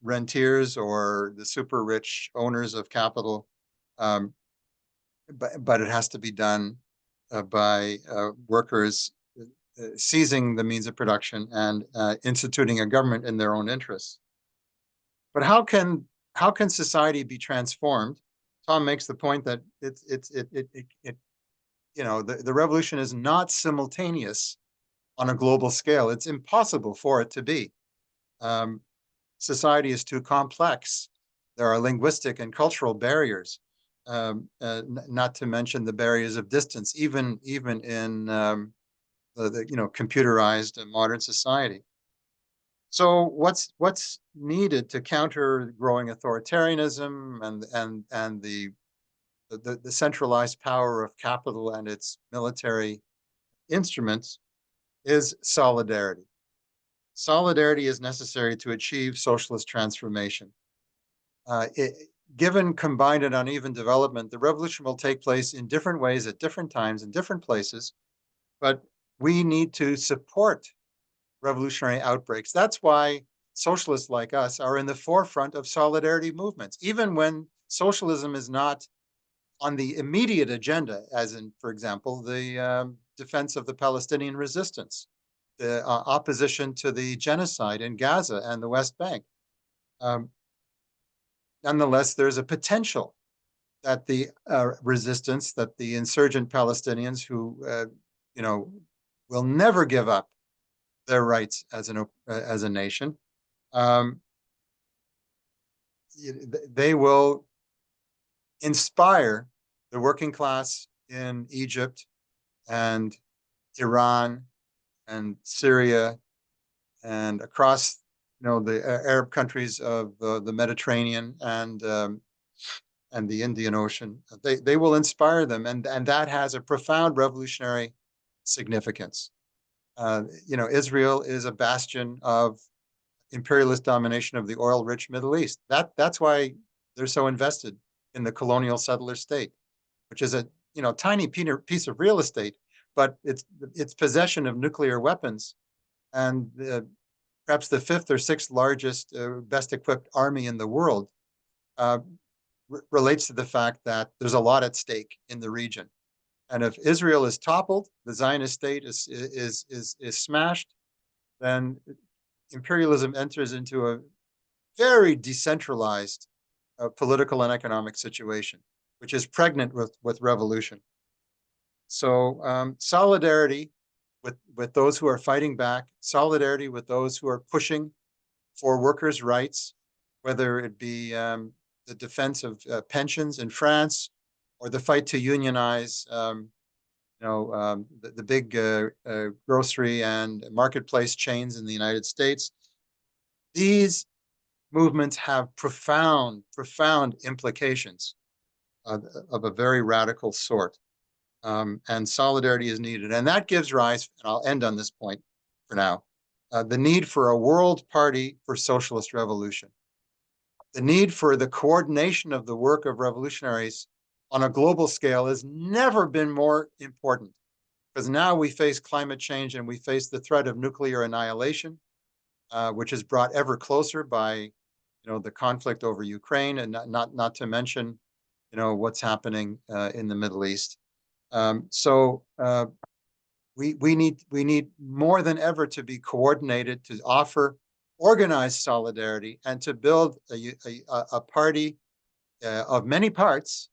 rentiers or the super rich owners of capital, but it has to be done by workers seizing the means of production and instituting a government in their own interests. But how can society be transformed? Tom makes the point that the revolution is not simultaneous on a global scale. It's impossible for it to be. Society is too complex. There are linguistic and cultural barriers, not to mention the barriers of distance, even in the computerized modern society. So what's needed to counter growing authoritarianism and the centralized power of capital and its military instruments is solidarity. Solidarity is necessary to achieve socialist transformation. Given combined and uneven development, the revolution will take place in different ways at different times in different places, but we need to support revolutionary outbreaks. That's why socialists like us are in the forefront of solidarity movements, even when socialism is not on the immediate agenda, as in, for example, the defense of the Palestinian resistance, the opposition to the genocide in Gaza and the West Bank. Nonetheless, there's a potential that the resistance, that the insurgent Palestinians who, will never give up their rights as a nation, they will inspire the working class in Egypt and Iran and Syria and across the Arab countries of the Mediterranean and the Indian Ocean. They will inspire them, and that has a profound revolutionary significance. Israel is a bastion of imperialist domination of the oil-rich Middle East. That's why they're so invested in the colonial settler state, which is a tiny piece of real estate, but its possession of nuclear weapons and perhaps the fifth or sixth largest, best equipped army in the world relates to the fact that there's a lot at stake in the region. And if Israel is toppled, the Zionist state is smashed, then imperialism enters into a very decentralized political and economic situation, which is pregnant with revolution. So solidarity with those who are fighting back, solidarity with those who are pushing for workers' rights, whether it be the defense of pensions in France or the fight to unionize the big grocery and marketplace chains in the United States. These movements have profound implications of a very radical sort. And solidarity is needed. And that gives rise, and I'll end on this point for now, the need for a world party for socialist revolution. The need for the coordination of the work of revolutionaries on a global scale has never been more important, because now we face climate change and we face the threat of nuclear annihilation, which is brought ever closer by the conflict over Ukraine, and not to mention what's happening in the Middle East. So we need more than ever to be coordinated, to offer organized solidarity, and to build a party of many parts,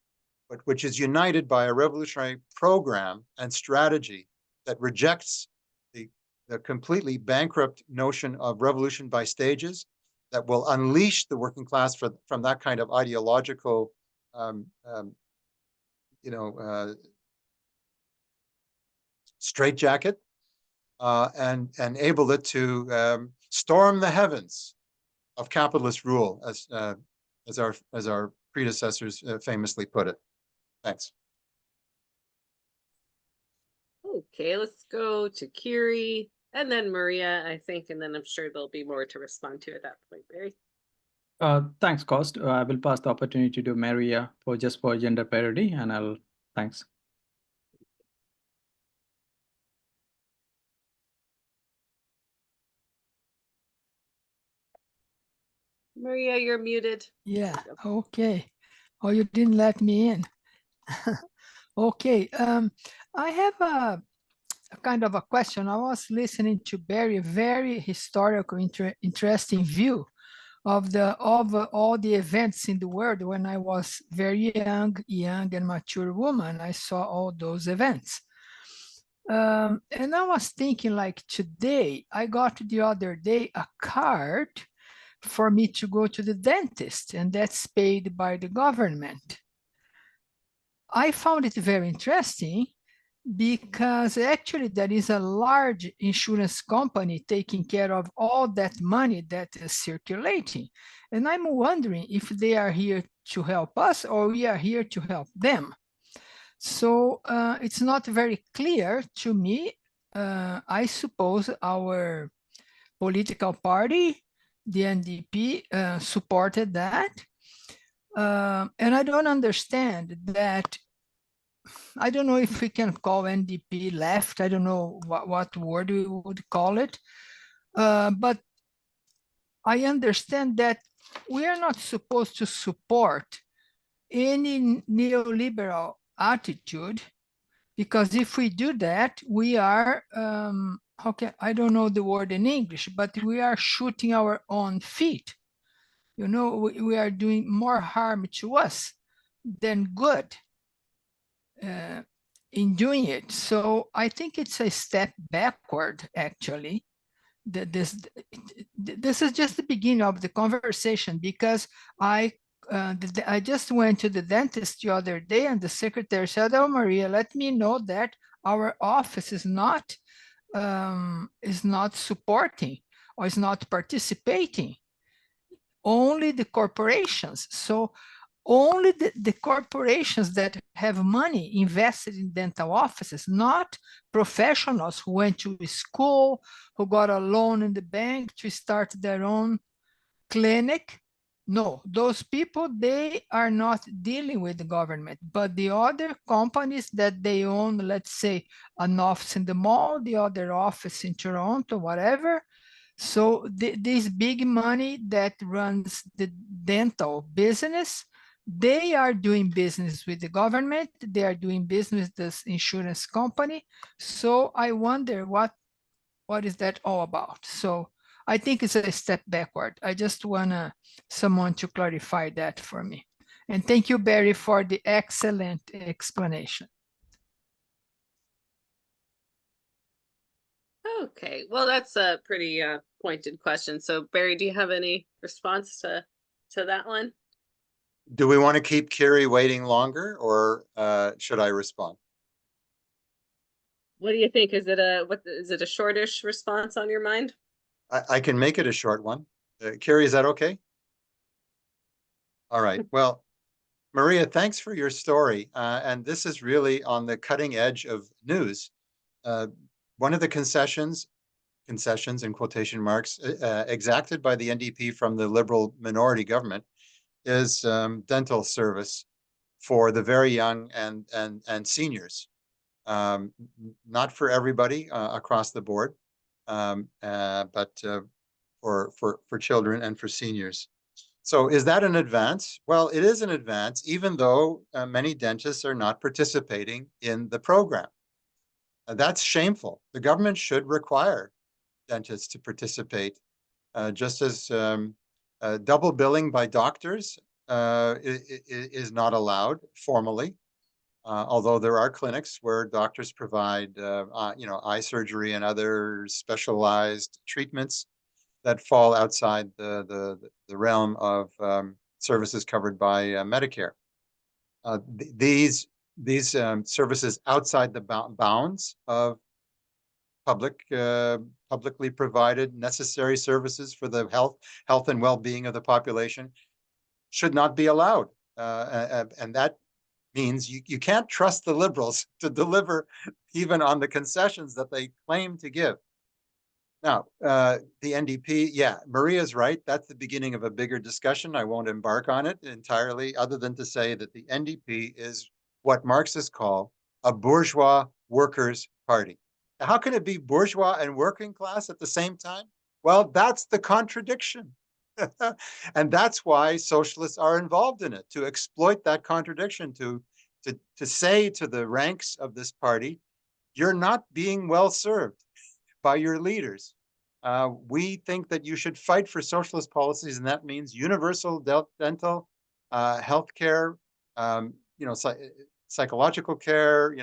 but which is united by a revolutionary program and strategy that rejects the completely bankrupt notion of revolution by stages, that will unleash the working class from that kind of ideological straitjacket, and enable it to storm the heavens of capitalist rule, as our predecessors famously put it. Thanks. Okay, let's go to Kiri and then Maria, I think, and then I'm sure there'll be more to respond to at that point. Barry. Thanks, Cost. I will pass the opportunity to Maria for gender parity, and thanks. Maria, you're muted. Yeah, okay. Oh, you didn't let me in. Okay, I have a kind of a question. I was listening to Barry, very historical, interesting view of all the events in the world. When I was very young and mature woman, I saw all those events. And I was thinking, like, today, I got the other day a card for me to go to the dentist, and that's paid by the government. I found it very interesting because actually there is a large insurance company taking care of all that money that is circulating. And I'm wondering if they are here to help us or we are here to help them. So it's not very clear to me. I suppose our political party, the NDP, supported that. And I don't understand that. I don't know if we can call NDP left. I don't know what word we would call it. But I understand that we are not supposed to support any neoliberal attitude, because if we do that, we are, I don't know the word in English, but we are shooting our own feet. We are doing more harm to us than good in doing it. So I think it's a step backward, actually. This is just the beginning of the conversation, because I just went to the dentist the other day, and the secretary said, "Oh, Maria, let me know that our office is not supporting or is not participating. Only the corporations." So only the corporations that have money invested in dental offices, not professionals who went to school, who got a loan in the bank to start their own clinic. No, those people, they are not dealing with the government, but the other companies that they own, let's say an office in the mall, the other office in Toronto, whatever. So this big money that runs the dental business, they are doing business with the government, they are doing business with this insurance company. So I wonder what is that all about? So I think it's a step backward. I just want someone to clarify that for me. And thank you, Barry, for the excellent explanation. Okay, well, that's a pretty pointed question. So Barry, do you have any response to that one? Do we want to keep Kiri waiting longer, or should I respond? What do you think? Is it a shortish response on your mind? I can make it a short one. Kiri, is that okay? All right. Well, Maria, thanks for your story. And this is really on the cutting edge of news. One of the concessions in quotation marks, exacted by the NDP from the Liberal minority government is dental service for the very young and seniors. Not for everybody across the board, but for children and for seniors. So is that an advance? Well, it is an advance, even though many dentists are not participating in the program. That's shameful. The government should require dentists to participate, just as double billing by doctors is not allowed formally. Although there are clinics where doctors provide, eye surgery and other specialized treatments that fall outside the realm of services covered by Medicare. These services outside the bounds of publicly provided necessary services for the health and well-being of the population should not be allowed, and that means you can't trust the Liberals to deliver even on the concessions that they claim to give. Now, the NDP, yeah, Maria's right. That's the beginning of a bigger discussion. I won't embark on it entirely, other than to say that the NDP is what Marxists call a bourgeois workers' party. How can it be bourgeois and working class at the same time? Well, that's the contradiction. And that's why socialists are involved in it, to exploit that contradiction, to say to the ranks of this party, you're not being well served by your leaders. We think that you should fight for socialist policies, and that means universal dental health care, psychological care,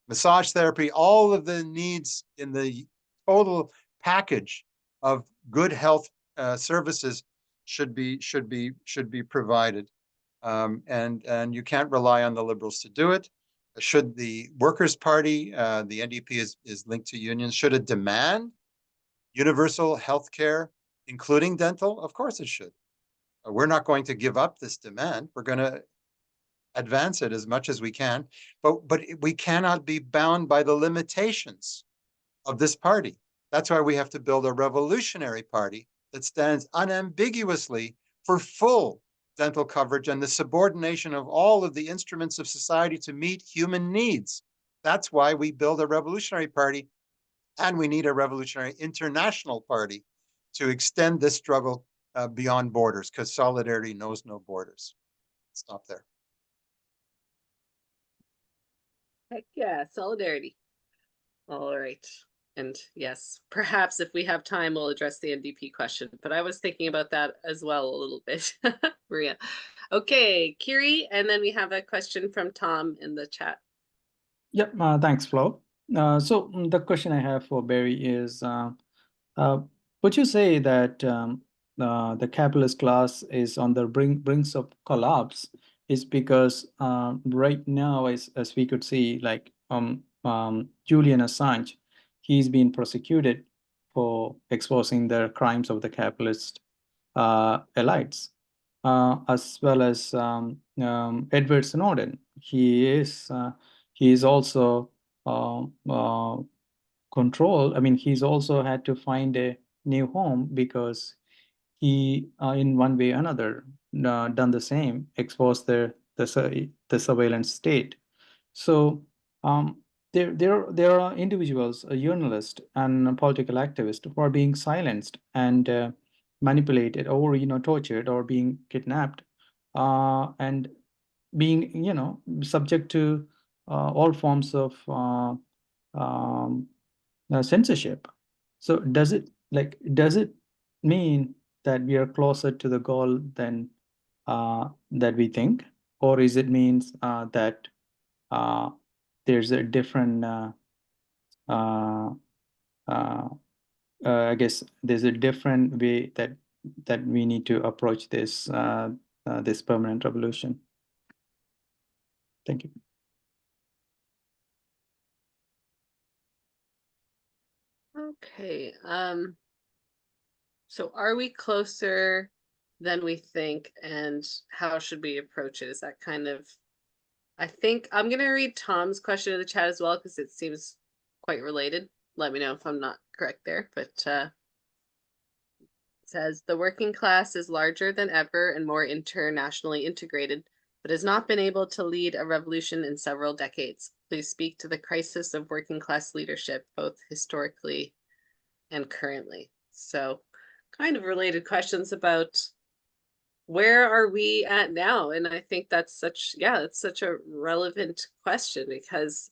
massage therapy, all of the needs in the total package of good health services should be provided, and you can't rely on the Liberals to do it. Should the Workers' Party, the NDP is linked to unions, should it demand universal health care, including dental? Of course it should. We're not going to give up this demand. We're going to advance it as much as we can, but we cannot be bound by the limitations of this party. That's why we have to build a revolutionary party that stands unambiguously for full dental coverage and the subordination of all of the instruments of society to meet human needs. That's why we build a revolutionary party, and we need a revolutionary international party to extend this struggle beyond borders, because solidarity knows no borders. Stop there. Heck yeah, solidarity. All right. And yes, perhaps if we have time, we'll address the NDP question, but I was thinking about that as well a little bit, Maria. Okay, Kiri, and then we have a question from Tom in the chat. Yep, thanks, Flo. So the question I have for Barry is, would you say that the capitalist class is on the brinks of collapse is because right now, as we could see, like Julian Assange, he's been prosecuted for exposing the crimes of the capitalist elites, as well as Edward Snowden. He is also controlled. I mean, he's also had to find a new home because he, in one way or another, done the same, exposed the surveillance state. So there are individuals, journalists and political activists who are being silenced and manipulated, or tortured, or being kidnapped, and being subject to all forms of censorship. So does it mean that we are closer to the goal than that we think, or is it means that there's a different I guess there's a different way that we need to approach this this permanent revolution? Thank you. Okay. So are we closer than we think, and how should we approach it? Is that kind of, I think I'm gonna read Tom's question in the chat as well, because it seems quite related. Let me know if I'm not correct there, but it says the working class is larger than ever and more internationally integrated, but has not been able to lead a revolution in several decades. Please speak to the crisis of working class leadership, both historically and currently. So kind of related questions about where are we at now? And I think that's such, yeah, it's such a relevant question, because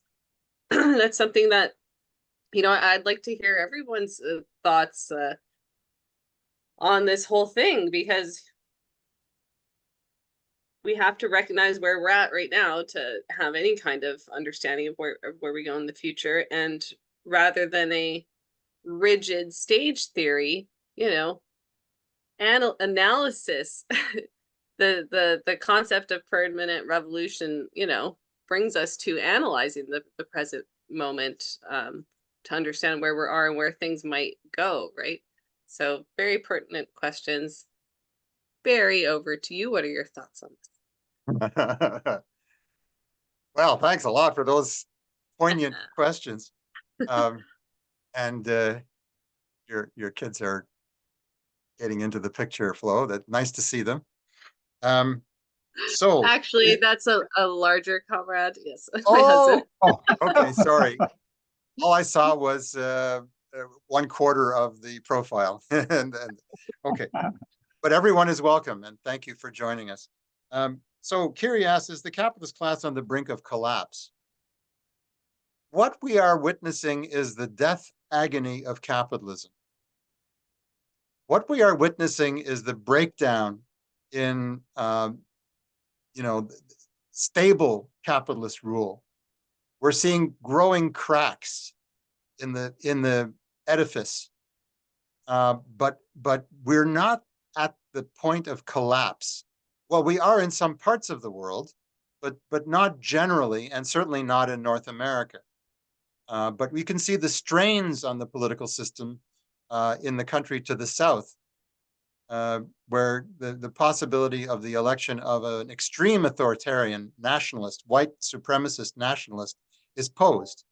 that's something that, you know, I'd like to hear everyone's thoughts on this whole thing, because we have to recognize where we're at right now to have any kind of understanding of where we go in the future. And rather than a rigid stage theory, you know, analysis, the concept of permanent revolution, you know, brings us to analyzing the present moment, to understand where we are and where things might go, right? So very pertinent questions. Barry, over to you. What are your thoughts on this? Well, thanks a lot for those poignant questions. And your kids are getting into the picture flow. That's nice to see them. So actually, that's a larger comrade. Yes. Oh, okay. Sorry. All I saw was 1/4 of the profile. and okay, but everyone is welcome, and thank you for joining us. So Kiri asks, is the capitalist class on the brink of collapse? What we are witnessing is the death agony of capitalism. What we are witnessing is the breakdown in, you know, stable capitalist rule. We're seeing growing cracks in the edifice, but we're not at the point of collapse. Well, we are in some parts of the world, but not generally, and certainly not in North America. But we can see the strains on the political system in the country to the south, where the possibility of the election of an extreme authoritarian nationalist, white supremacist nationalist, is posed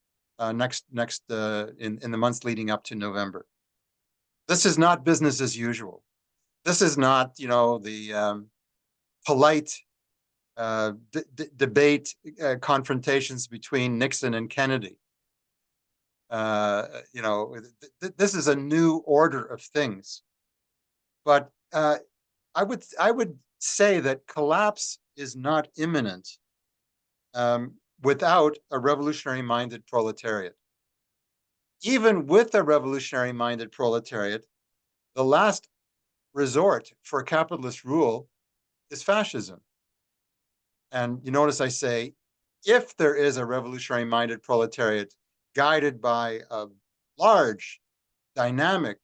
next in the months leading up to November. This is not business as usual. This is not, you know, the polite debate confrontations between Nixon and Kennedy. You know, this is a new order of things. But I would say that collapse is not imminent without a revolutionary-minded proletariat. Even with a revolutionary-minded proletariat, the last resort for capitalist rule is fascism. And you notice I say, if there is a revolutionary-minded proletariat guided by a large, dynamic,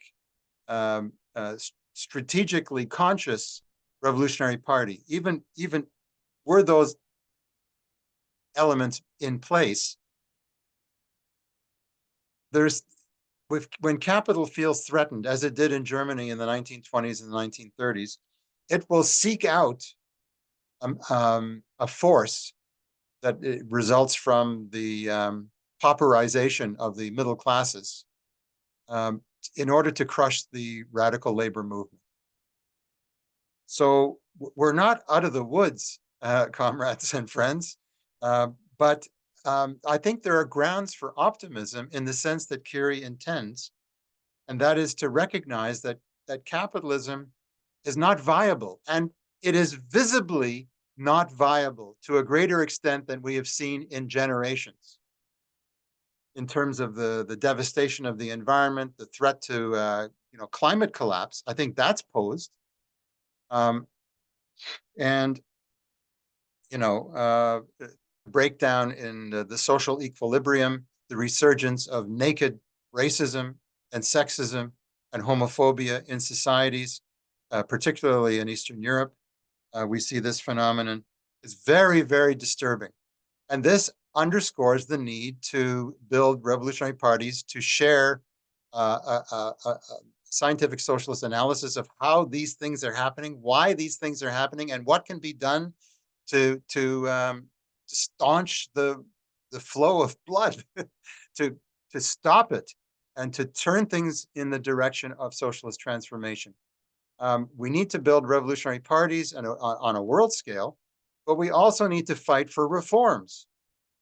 strategically conscious revolutionary party, even were those elements in place, when capital feels threatened, as it did in Germany in the 1920s and the 1930s, it will seek out a force that results from the pauperization of the middle classes in order to crush the radical labor movement. So we're not out of the woods, comrades and friends, but I think there are grounds for optimism in the sense that Kiri intends, and that is to recognize that capitalism is not viable, and it is visibly not viable to a greater extent than we have seen in generations. in terms of the devastation of the environment, the threat to climate collapse. I think that's posed. And breakdown in the social equilibrium, the resurgence of naked racism and sexism and homophobia in societies, particularly in Eastern Europe. We see this phenomenon is very, very disturbing. And this underscores the need to build revolutionary parties to share a scientific socialist analysis of how these things are happening, why these things are happening, and what can be done to staunch the flow of blood, to stop it, and to turn things in the direction of socialist transformation. We need to build revolutionary parties on a world scale, but we also need to fight for reforms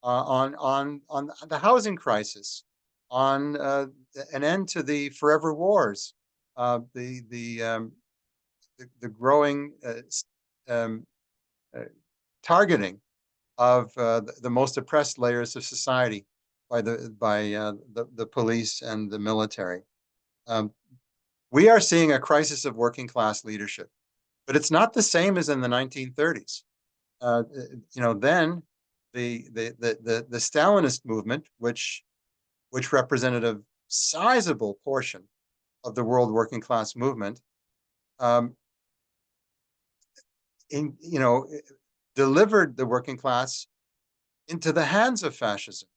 on the housing crisis, on an end to the forever wars, the growing targeting of the most oppressed layers of society by the police and the military. We are seeing a crisis of working class leadership, but it's not the same as in the 1930s. Then the Stalinist movement, which represented a sizable portion of the world working class movement, delivered the working class into the hands of fascism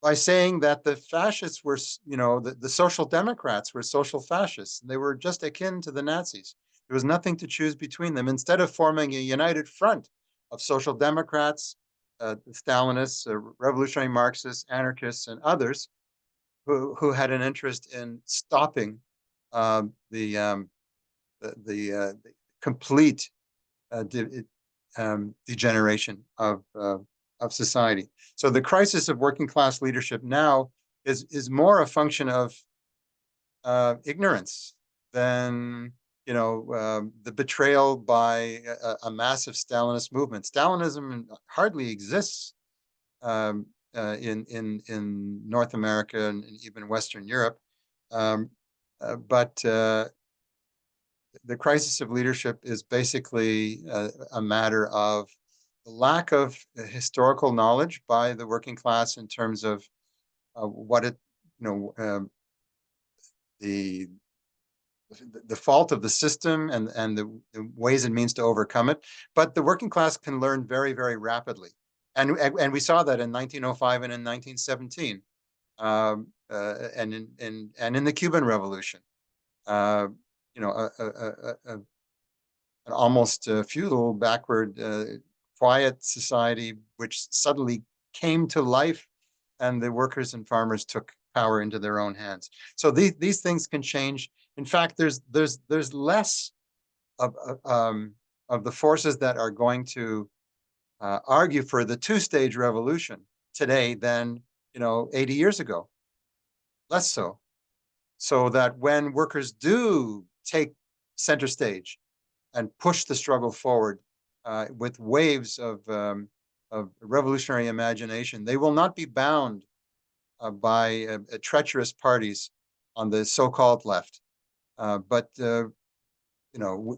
by saying that the fascists were, the social democrats were social fascists. They were just akin to the Nazis. There was nothing to choose between them. Instead of forming a united front of social democrats, Stalinists, revolutionary Marxists, anarchists, and others who had an interest in stopping the complete degeneration of society. So the crisis of working class leadership now is more a function of ignorance than the betrayal by a massive Stalinist movement. Stalinism hardly exists in North America and even Western Europe, but the crisis of leadership is basically a matter of the lack of historical knowledge by the working class in terms of what it, the fault of the system and the ways and means to overcome it. But the working class can learn very, very rapidly. And we saw that in 1905 and in 1917, and in the Cuban Revolution. An almost feudal, backward, quiet society which suddenly came to life, and the workers and farmers took power into their own hands. So these things can change. In fact, there's less of the forces that are going to argue for the two-stage revolution today than 80 years ago. Less so. So that when workers do take center stage and push the struggle forward with waves of revolutionary imagination, they will not be bound by treacherous parties on the so-called left. But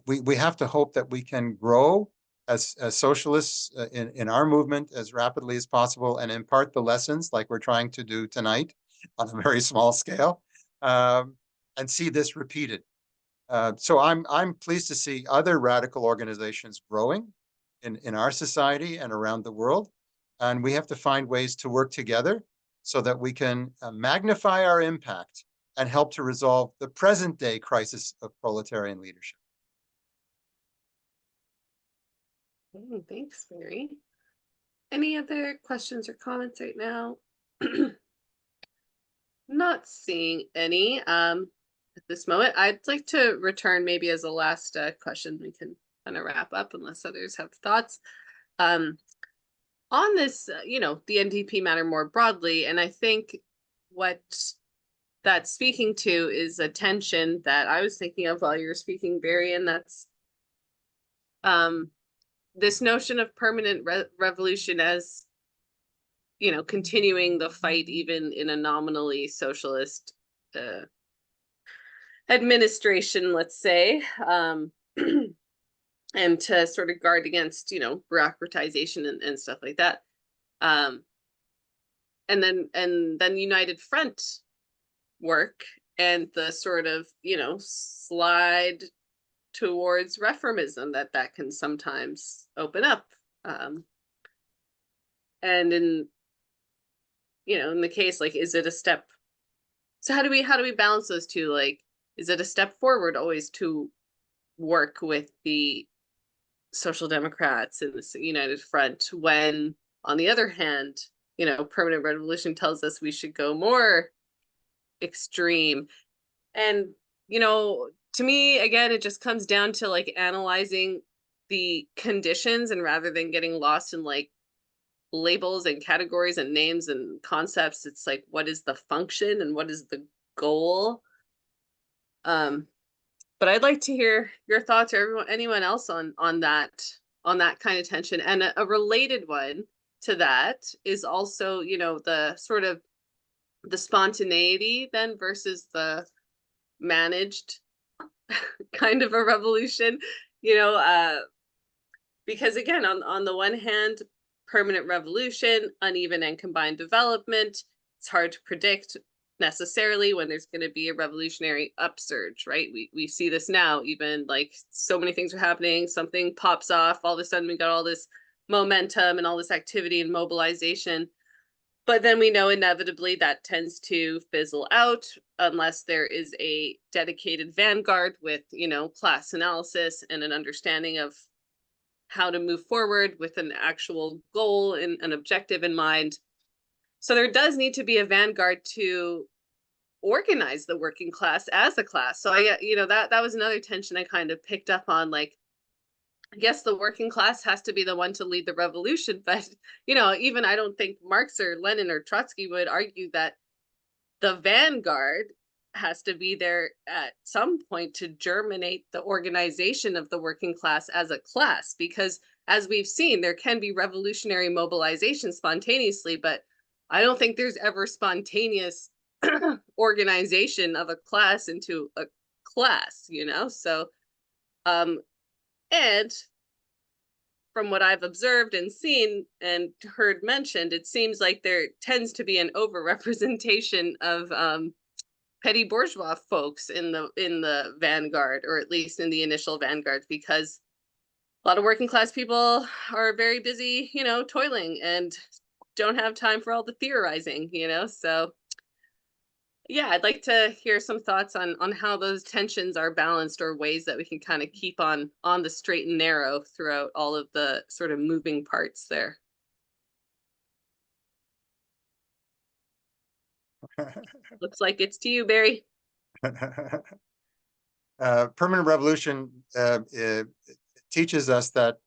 we have to hope that we can grow as socialists in our movement as rapidly as possible and impart the lessons like we're trying to do tonight on a very small scale, and see this repeated. So I'm pleased to see other radical organizations growing in our society and around the world. And we have to find ways to work together so that we can magnify our impact and help to resolve the present day crisis of proletarian leadership. Thanks, Barry. Any other questions or comments right now? Not seeing any at this moment. I'd like to return maybe as a last question. We can kind of wrap up unless others have thoughts on this, the NDP matter more broadly. And I think what that's speaking to is a tension that I was thinking of while you were speaking, Barry, and that's this notion of permanent revolution as, continuing the fight even in a nominally socialist administration, let's say, and to sort of guard against, bureaucratization and stuff like that. And then United Front work and the sort of, slide towards reformism that can sometimes open up. And in the case, like, is it a step? So how do we balance those two? Like, is it a step forward always to work with the Social Democrats and the United Front when, on the other hand, permanent revolution tells us we should go more extreme? And, to me, again, it just comes down to like analyzing the conditions, and rather than getting lost in like labels and categories and names and concepts, it's like, what is the function and what is the goal? But I'd like to hear your thoughts, or anyone else on that kind of tension. And a related one to that is also, the sort of the spontaneity then versus the managed kind of a revolution, because again, on the one hand, permanent revolution, uneven and combined development, it's hard to predict necessarily when there's going to be a revolutionary upsurge, right? We see this now, even like so many things are happening, something pops off, all of a sudden we got all this momentum and all this activity and mobilization. But then we know inevitably that tends to fizzle out unless there is a dedicated vanguard with, class analysis and an understanding of how to move forward with an actual goal and an objective in mind. So there does need to be a vanguard to organize the working class as a class. So that was another tension I kind of picked up on. Like, I guess the working class has to be the one to lead the revolution, but even I don't think Marx or Lenin or Trotsky would argue that the vanguard has to be there at some point to germinate the organization of the working class as a class, because as we've seen, there can be revolutionary mobilization spontaneously, but I don't think there's ever spontaneous organization of a class into a class, so and from what I've observed and seen and heard mentioned, it seems like there tends to be an overrepresentation of petty bourgeois folks in the vanguard, or at least in the initial vanguard, because a lot of working class people are very busy, toiling and don't have time for all the theorizing, so yeah, I'd like to hear some thoughts on how those tensions are balanced, or ways that we can kind of keep on the straight and narrow throughout all of the sort of moving parts there. Looks like it's to you, Barry. Permanent revolution teaches us that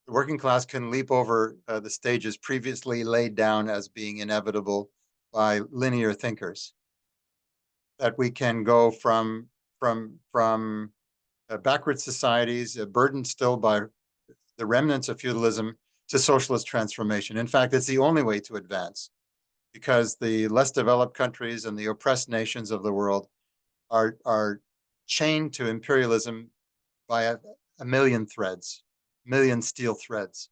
the working class can leap over the stages previously laid down as being inevitable by linear thinkers. That we can go from backward societies burdened still by the remnants of feudalism to socialist transformation. In fact, it's the only way to advance, because the less developed countries and the oppressed nations of the world are chained to imperialism by a million threads, million steel threads.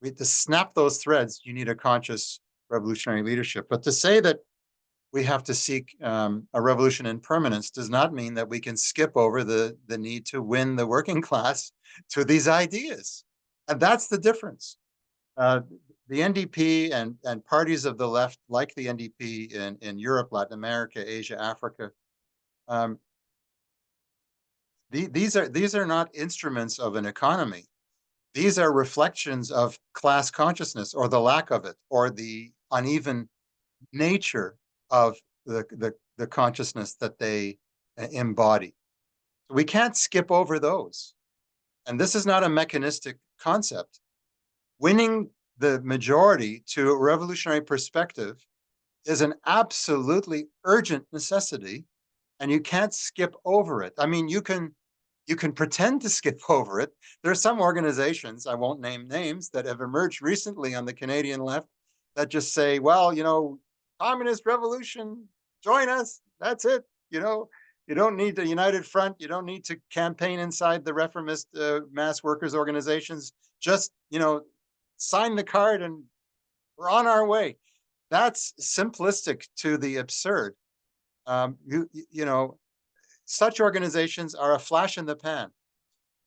To snap those threads, you need a conscious revolutionary leadership. But to say that we have to seek a revolution in permanence does not mean that we can skip over the need to win the working class to these ideas. And that's the difference. The NDP and parties of the left, like the NDP in Europe, Latin America, Asia, Africa, these are not instruments of an economy. These are reflections of class consciousness, or the lack of it, or the uneven nature of the consciousness that they embody. We can't skip over those. And this is not a mechanistic concept. Winning the majority to a revolutionary perspective is an absolutely urgent necessity, and you can't skip over it. I mean, you can pretend to skip over it. There are some organizations, I won't name names, that have emerged recently on the Canadian left that just say, well, communist revolution, join us. That's it. You don't need the United Front. You don't need to campaign inside the reformist mass workers organizations. Just, sign the card and we're on our way. That's simplistic to the absurd. Such organizations are a flash in the pan.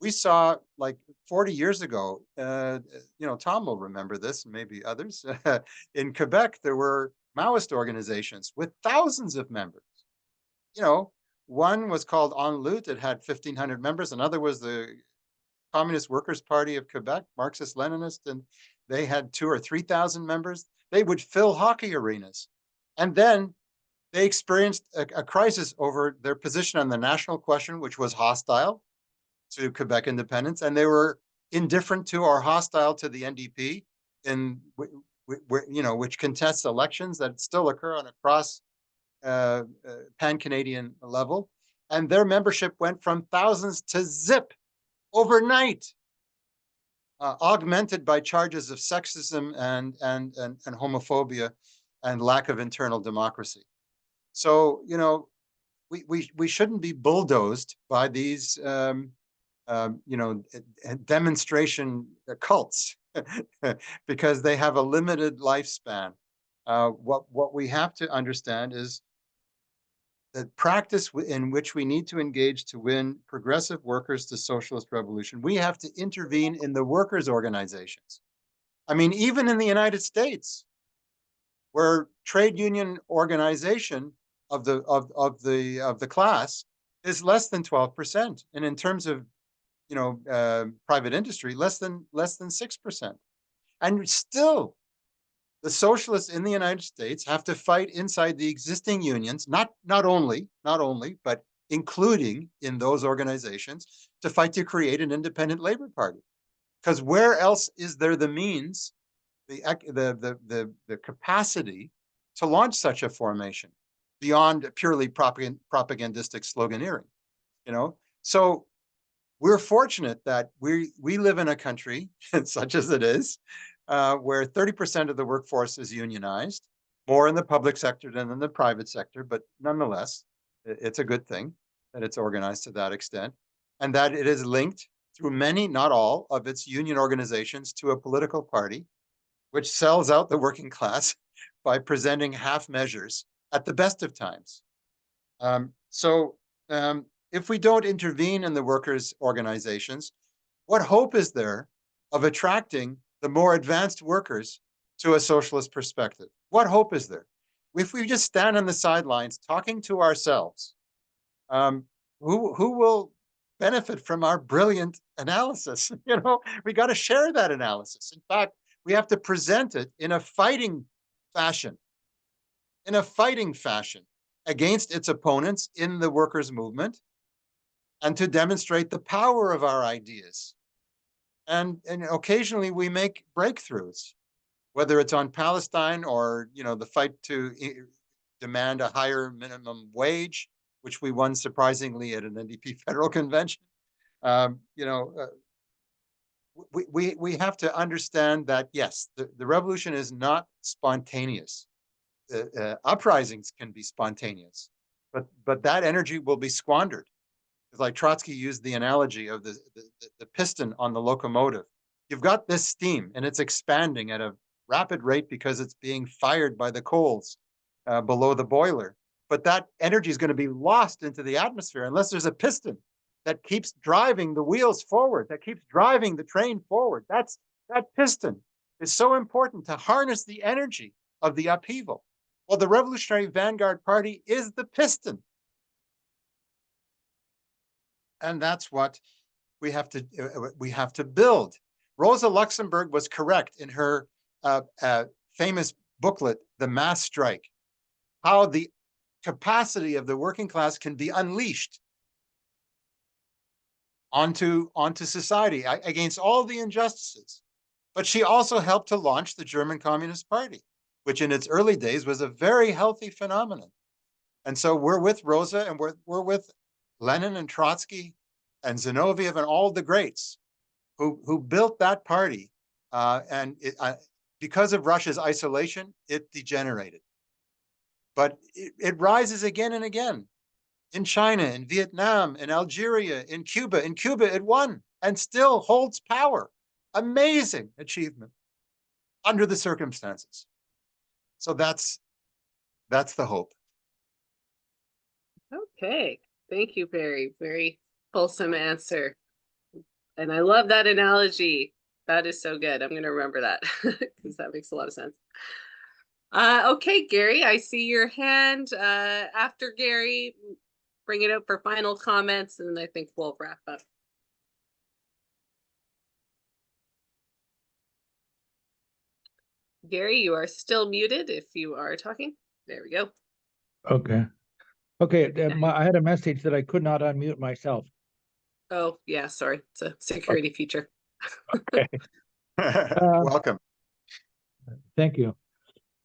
We saw like 40 years ago, Tom will remember this, maybe others. In Quebec, there were Maoist organizations with thousands of members. One was called En Lutte. It had 1,500 members. Another was the Communist Workers' Party of Quebec, Marxist-Leninist, and they had 2,000 or 3,000 members. They would fill hockey arenas. And then they experienced a crisis over their position on the national question, which was hostile to Quebec independence, and they were indifferent to or hostile to the NDP, which contests elections that still occur on a cross pan-Canadian level, and their membership went from thousands to zip overnight, augmented by charges of sexism and homophobia and lack of internal democracy. So we shouldn't be bulldozed by these demonstration cults because they have a limited lifespan. What we have to understand is that practice in which we need to engage to win progressive workers to socialist revolution, we have to intervene in the workers' organizations. I mean, even in the United States, where trade union organization of the class is less than 12%, and in terms of private industry, less than 6%, and still the socialists in the United States have to fight inside the existing unions, not only, but including in those organizations, to fight to create an independent labor party. Because where else is there the means, the capacity to launch such a formation beyond purely propagandistic sloganeering? So we're fortunate that we live in a country, such as it is, where 30% of the workforce is unionized, more in the public sector than in the private sector, but nonetheless, it's a good thing that it's organized to that extent, and that it is linked through many, not all, of its union organizations to a political party, which sells out the working class by presenting half measures at the best of times. If we don't intervene in the workers' organizations, what hope is there of attracting the more advanced workers to a socialist perspective? What hope is there? If we just stand on the sidelines talking to ourselves, who will benefit from our brilliant analysis? We got to share that analysis. In fact, we have to present it in a fighting fashion, against its opponents in the workers' movement, and to demonstrate the power of our ideas. And occasionally we make breakthroughs, whether it's on Palestine or the fight to demand a higher minimum wage, which we won surprisingly at an NDP federal convention. We have to understand that, yes, the revolution is not spontaneous. Uprisings can be spontaneous, but that energy will be squandered. It's like Trotsky used the analogy of the piston on the locomotive. You've got this steam and it's expanding at a rapid rate because it's being fired by the coals below the boiler. But that energy is going to be lost into the atmosphere unless there's a piston that keeps driving the wheels forward, that keeps driving the train forward. That piston is so important to harness the energy of the upheaval. Well, the Revolutionary Vanguard Party is the piston. And that's what we have to build. Rosa Luxemburg was correct in her famous booklet, The Mass Strike, how the capacity of the working class can be unleashed onto society against all the injustices. But she also helped to launch the German Communist Party, which in its early days was a very healthy phenomenon. And so we're with Rosa, and we're with Lenin and Trotsky and Zinoviev and all the greats who built that party. And because of Russia's isolation, it degenerated. But it rises again and again. In China, in Vietnam, in Algeria, in Cuba. In Cuba, it won and still holds power. Amazing achievement under the circumstances. So that's the hope. Okay, thank you, Barry. Very fulsome answer. And I love that analogy. That is so good. I'm going to remember that because that makes a lot of sense. Okay, Gary, I see your hand. After Gary, bring it up for final comments, and I think we'll wrap up. Gary, you are still muted if you are talking. There we go. Okay. I had a message that I could not unmute myself. Oh, yeah, sorry. It's a security feature. Okay. Welcome. Thank you.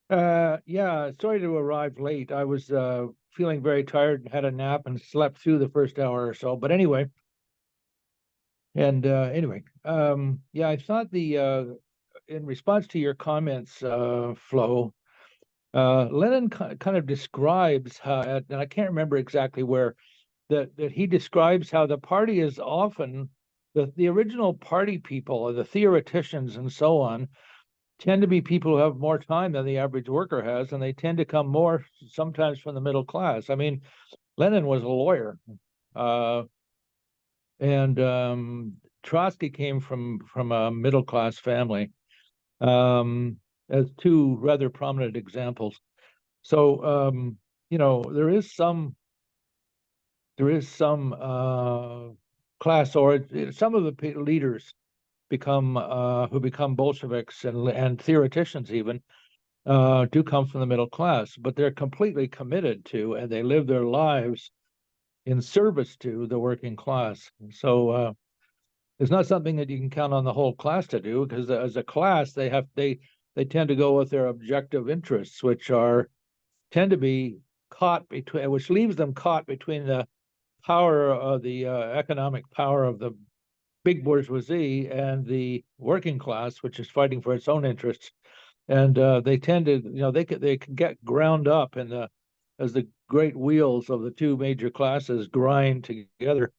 Yeah, sorry to arrive late. I was feeling very tired and had a nap and slept through the first hour or so. But anyway, yeah, I thought in response to your comments, Flo, Lenin kind of describes how, and I can't remember exactly where, that he describes how the party is often the original party people or the theoreticians and so on tend to be people who have more time than the average worker has, and they tend to come more sometimes from the middle class. I mean, Lenin was a lawyer, and Trotsky came from a middle class family, as two rather prominent examples. So there is some class, or some of the leaders who become Bolsheviks and theoreticians even do come from the middle class, but they're completely committed to, and they live their lives in service to the working class. So it's not something that you can count on the whole class to do, because as a class they tend to go with their objective interests, which tend to be caught between, which leaves them caught between the power of the economic power of the big bourgeoisie and the working class, which is fighting for its own interests. And they tend to, they can get ground up as the great wheels of the two major classes grind together.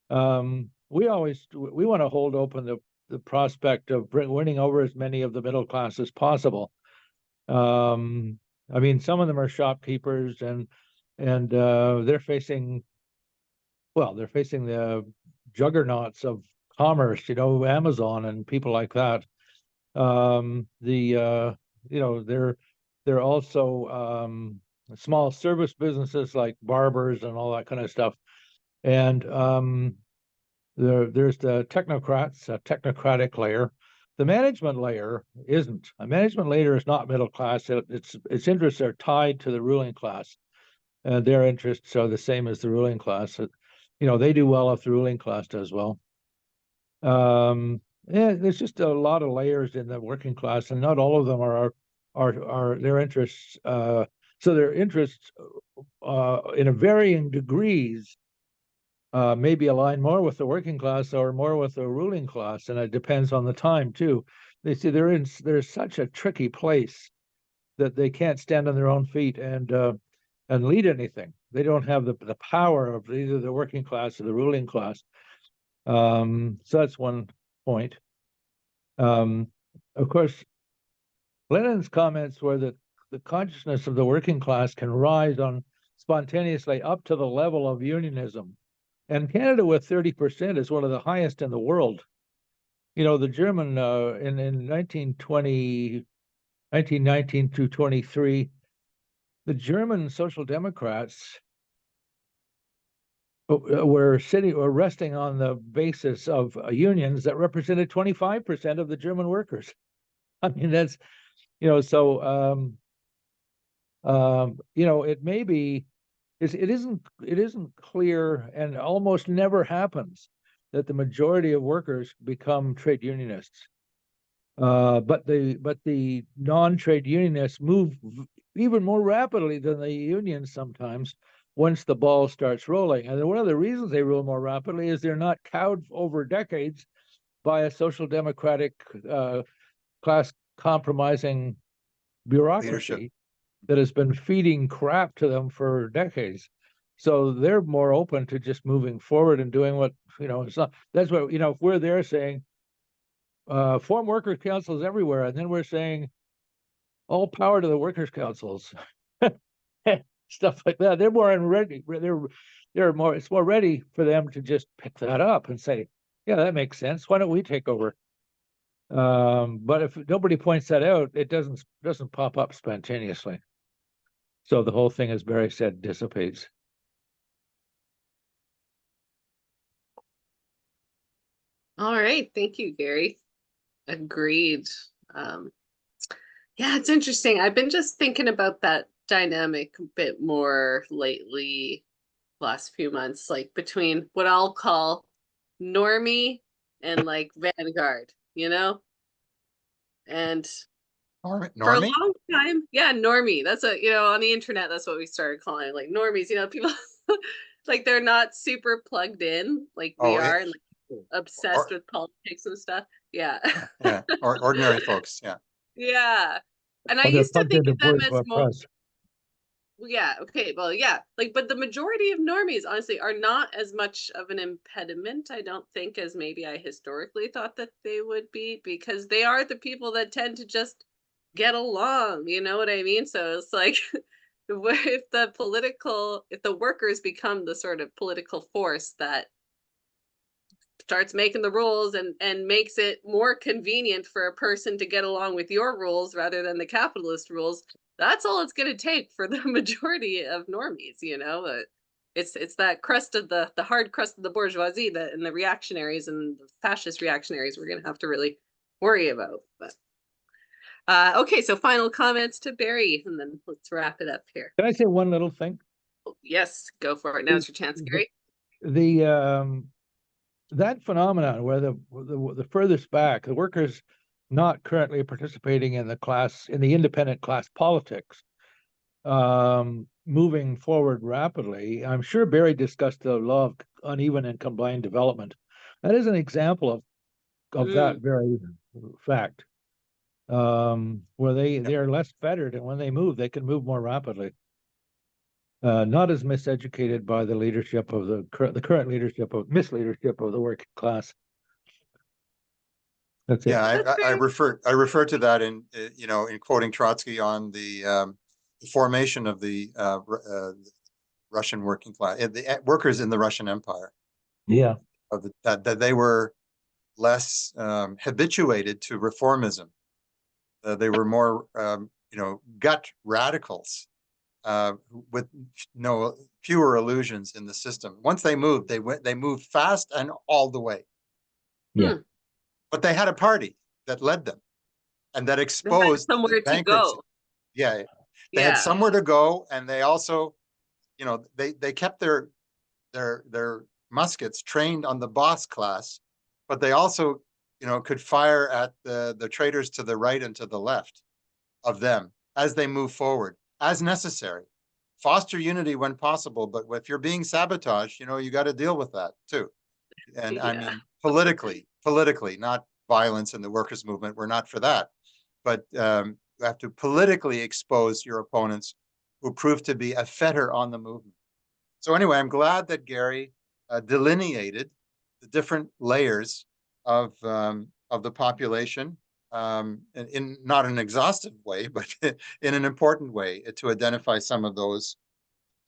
We want to hold open the prospect of winning over as many of the middle class as possible. I mean, some of them are shopkeepers, and they're facing the juggernauts of commerce, Amazon and people like that. They're also small service businesses like barbers and all that kind of stuff. And there's the technocrats, a technocratic layer. The management layer isn't. A management layer is not middle class. Its interests are tied to the ruling class. Their interests are the same as the ruling class. They do well if the ruling class does well. Yeah, there's just a lot of layers in the working class, and not all of them are their interests. So their interests, in a varying degrees, maybe align more with the working class or more with the ruling class, and it depends on the time too. They see there's such a tricky place that they can't stand on their own feet and lead anything. They don't have the power of either the working class or the ruling class. So that's one point. Of course, Lenin's comments were that the consciousness of the working class can rise spontaneously up to the level of unionism. And Canada with 30% is one of the highest in the world. The German, in 1919 through 23, the German Social Democrats were resting on the basis of unions that represented 25% of the German workers. I mean, that's, so, it may be, it isn't clear, and almost never happens, that the majority of workers become trade unionists. But the non-trade unionists move even more rapidly than the unions sometimes once the ball starts rolling. And one of the reasons they roll more rapidly is they're not cowed over decades by a social democratic class uncompromising bureaucracy that has been feeding crap to them for decades. So they're more open to just moving forward and doing what, it's not, that's what, if we're there saying, form workers' councils everywhere, and then we're saying all power to the workers' councils, stuff like that. They're more ready. They're more. It's more ready for them to just pick that up and say, "Yeah, that makes sense. Why don't we take over?" But if nobody points that out, it doesn't pop up spontaneously. So the whole thing, as Barry said, dissipates. All right, thank you, Gary. Agreed. Yeah, it's interesting. I've been just thinking about that dynamic a bit more lately, last few months, like between what I'll call normie and like vanguard, And for a Normie? long time, yeah, normie. That's on the internet, that's what we started calling it, like normies, people like they're not super plugged in like we Oh, are and like obsessed or, with politics and stuff. Yeah. yeah, or ordinary folks. Yeah. Yeah. And I Well, they're used to plugged think into of them as bourgeois more, press. yeah, okay, well, yeah, like, but the majority of normies, honestly, are not as much of an impediment, I don't think, as maybe I historically thought that they would be, because they are the people that tend to just get along, you know what I mean? So it's like, if the workers become the sort of political force that starts making the rules and makes it more convenient for a person to get along with your rules rather than the capitalist rules, that's all it's going to take for the majority of normies. It's that crust of the hard crust of the bourgeoisie that and the reactionaries and the fascist reactionaries we're going to have to really worry about. But okay, so final comments to Barry, and then let's wrap it up here. Can I say one little thing? Yes, go for it. Now's your chance, Gary. That phenomenon where the furthest back, the workers not currently participating in the independent class politics, moving forward rapidly. I'm sure Barry discussed the law of uneven and combined development. That is an example of that very fact, where they are less fettered, and when they move, they can move more rapidly. Not as miseducated by the leadership of the current leadership of misleadership of the working class. That's it. Yeah, I refer to that in in quoting Trotsky on the formation of the Russian working class, the workers in the Russian Empire. Yeah, that they were less habituated to reformism. They were more gut radicals with fewer illusions in the system. Once they moved, they moved fast and all the way. Yeah. But they had a party that led them and that exposed somewhere to go. Yeah, they had somewhere to go, and they also, they kept their muskets trained on the boss class, but they also, could fire at the traitors to the right and to the left of them as they move forward, as necessary. Foster unity when possible, but if you're being sabotaged, you got to deal with that too. And I mean, politically, not violence in the workers' movement. We're not for that. But you have to politically expose your opponents who prove to be a fetter on the movement. So anyway, I'm glad that Gary delineated the different layers of the population in not an exhaustive way, but in an important way to identify some of those.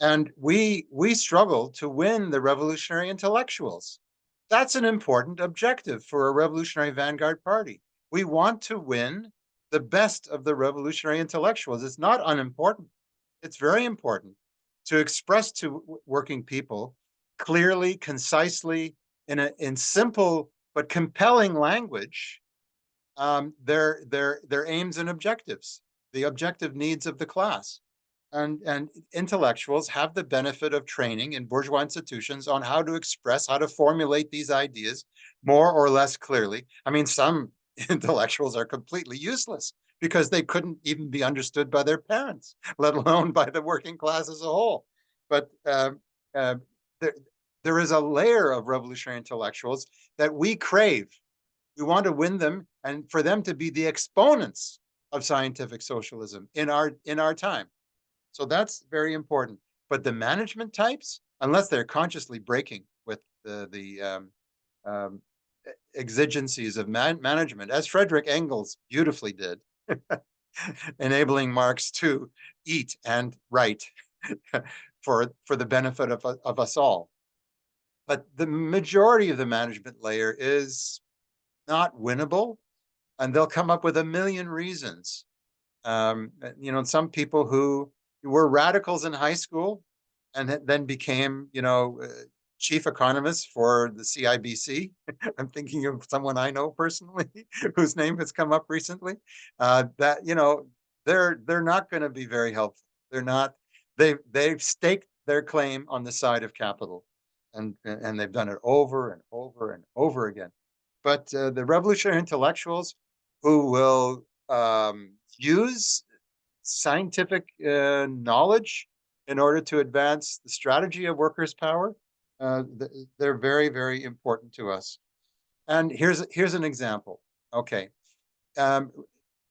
And we struggle to win the revolutionary intellectuals. That's an important objective for a revolutionary vanguard party. We want to win the best of the revolutionary intellectuals. It's not unimportant. It's very important to express to working people clearly, concisely, in simple but compelling language, their aims and objectives, the objective needs of the class. And intellectuals have the benefit of training in bourgeois institutions on how to express, how to formulate these ideas more or less clearly. I mean, some intellectuals are completely useless because they couldn't even be understood by their parents, let alone by the working class as a whole. But there is a layer of revolutionary intellectuals that we crave. We want to win them and for them to be the exponents of scientific socialism in our time. So that's very important. But the management types, unless they're consciously breaking with the exigencies of management, as Frederick Engels beautifully did, enabling Marx to eat and write for the benefit of us all. But the majority of the management layer is not winnable, and they'll come up with a million reasons. Some people who were radicals in high school and then became, chief economists for the CIBC. I'm thinking of someone I know personally whose name has come up recently. They're not going to be very helpful. They're not. They've staked their claim on the side of capital, and they've done it over and over and over again. But the revolutionary intellectuals who will use scientific knowledge in order to advance the strategy of workers' power, they're very, very important to us. And here's an example. Okay.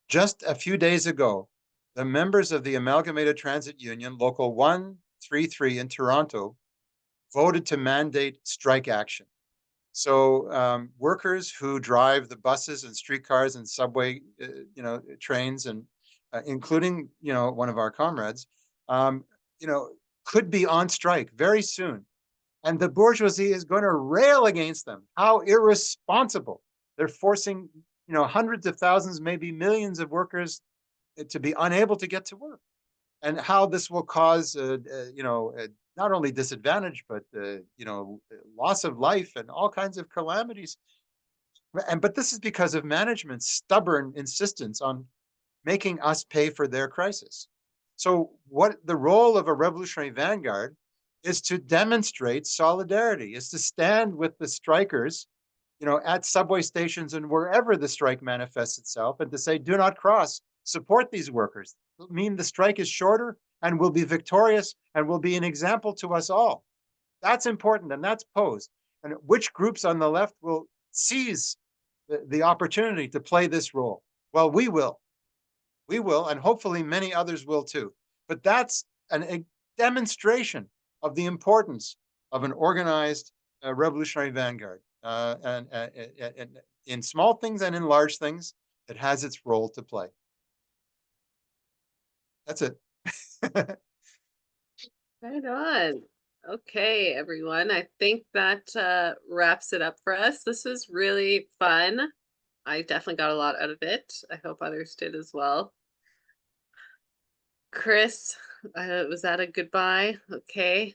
Just a few days ago, the members of the Amalgamated Transit Union, Local 133 in Toronto, voted to mandate strike action. So workers who drive the buses and streetcars and subway, trains, and including, one of our comrades, could be on strike very soon. And the bourgeoisie is going to rail against them. How irresponsible. They're forcing, hundreds of thousands, maybe millions of workers to be unable to get to work. And how this will cause, not only disadvantage, but, loss of life and all kinds of calamities. But this is because of management's stubborn insistence on making us pay for their crisis. So what the role of a revolutionary vanguard is to demonstrate solidarity, is to stand with the strikers, at subway stations and wherever the strike manifests itself, and to say, do not cross, support these workers. It'll mean the strike is shorter and will be victorious and will be an example to us all. That's important, and that's posed. And which groups on the left will seize the opportunity to play this role? Well, we will. We will, and hopefully many others will too. But that's a demonstration of the importance of an organized revolutionary vanguard. And in small things and in large things, it has its role to play. That's it. Right on. Okay, everyone. I think that wraps it up for us. This was really fun. I definitely got a lot out of it. I hope others did as well. Chris, was that a goodbye? Okay.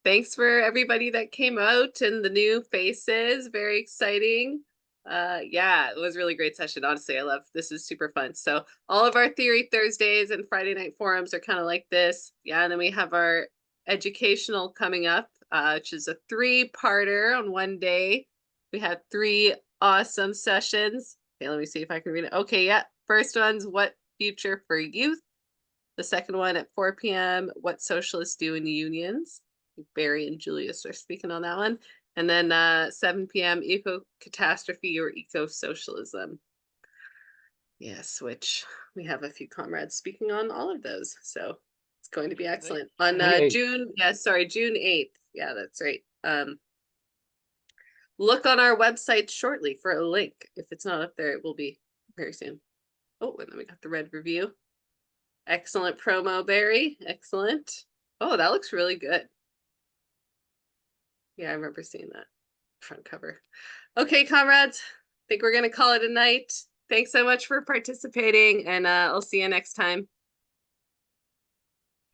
Thanks for everybody that came out and the new faces. Very exciting. Yeah, it was a really great session. Honestly, this is super fun. So all of our Theory Thursdays and Friday night forums are kind of like this. Yeah, and then we have our educational coming up, which is a 3-parter on one day. We had 3 awesome sessions. Okay, let me see if I can read it. Okay, yeah. First one's What Future for Youth? The second one at 4 p.m., What Socialists Do in the Unions? Barry and Julius are speaking on that one. And then 7 p.m., Eco-Catastrophe or Eco-Socialism. Yes, which we have a few comrades speaking on all of those. So it's going to be excellent. On June 8th. Yeah, that's right. Look on our website shortly for a link. If it's not up there, it will be very soon. Oh, and then we got the red review. Excellent promo, Barry. Excellent. Oh, that looks really good. Yeah, I remember seeing that front cover. Okay, comrades, I think we're going to call it a night. Thanks so much for participating, and I'll see you next time.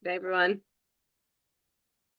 Good day, everyone.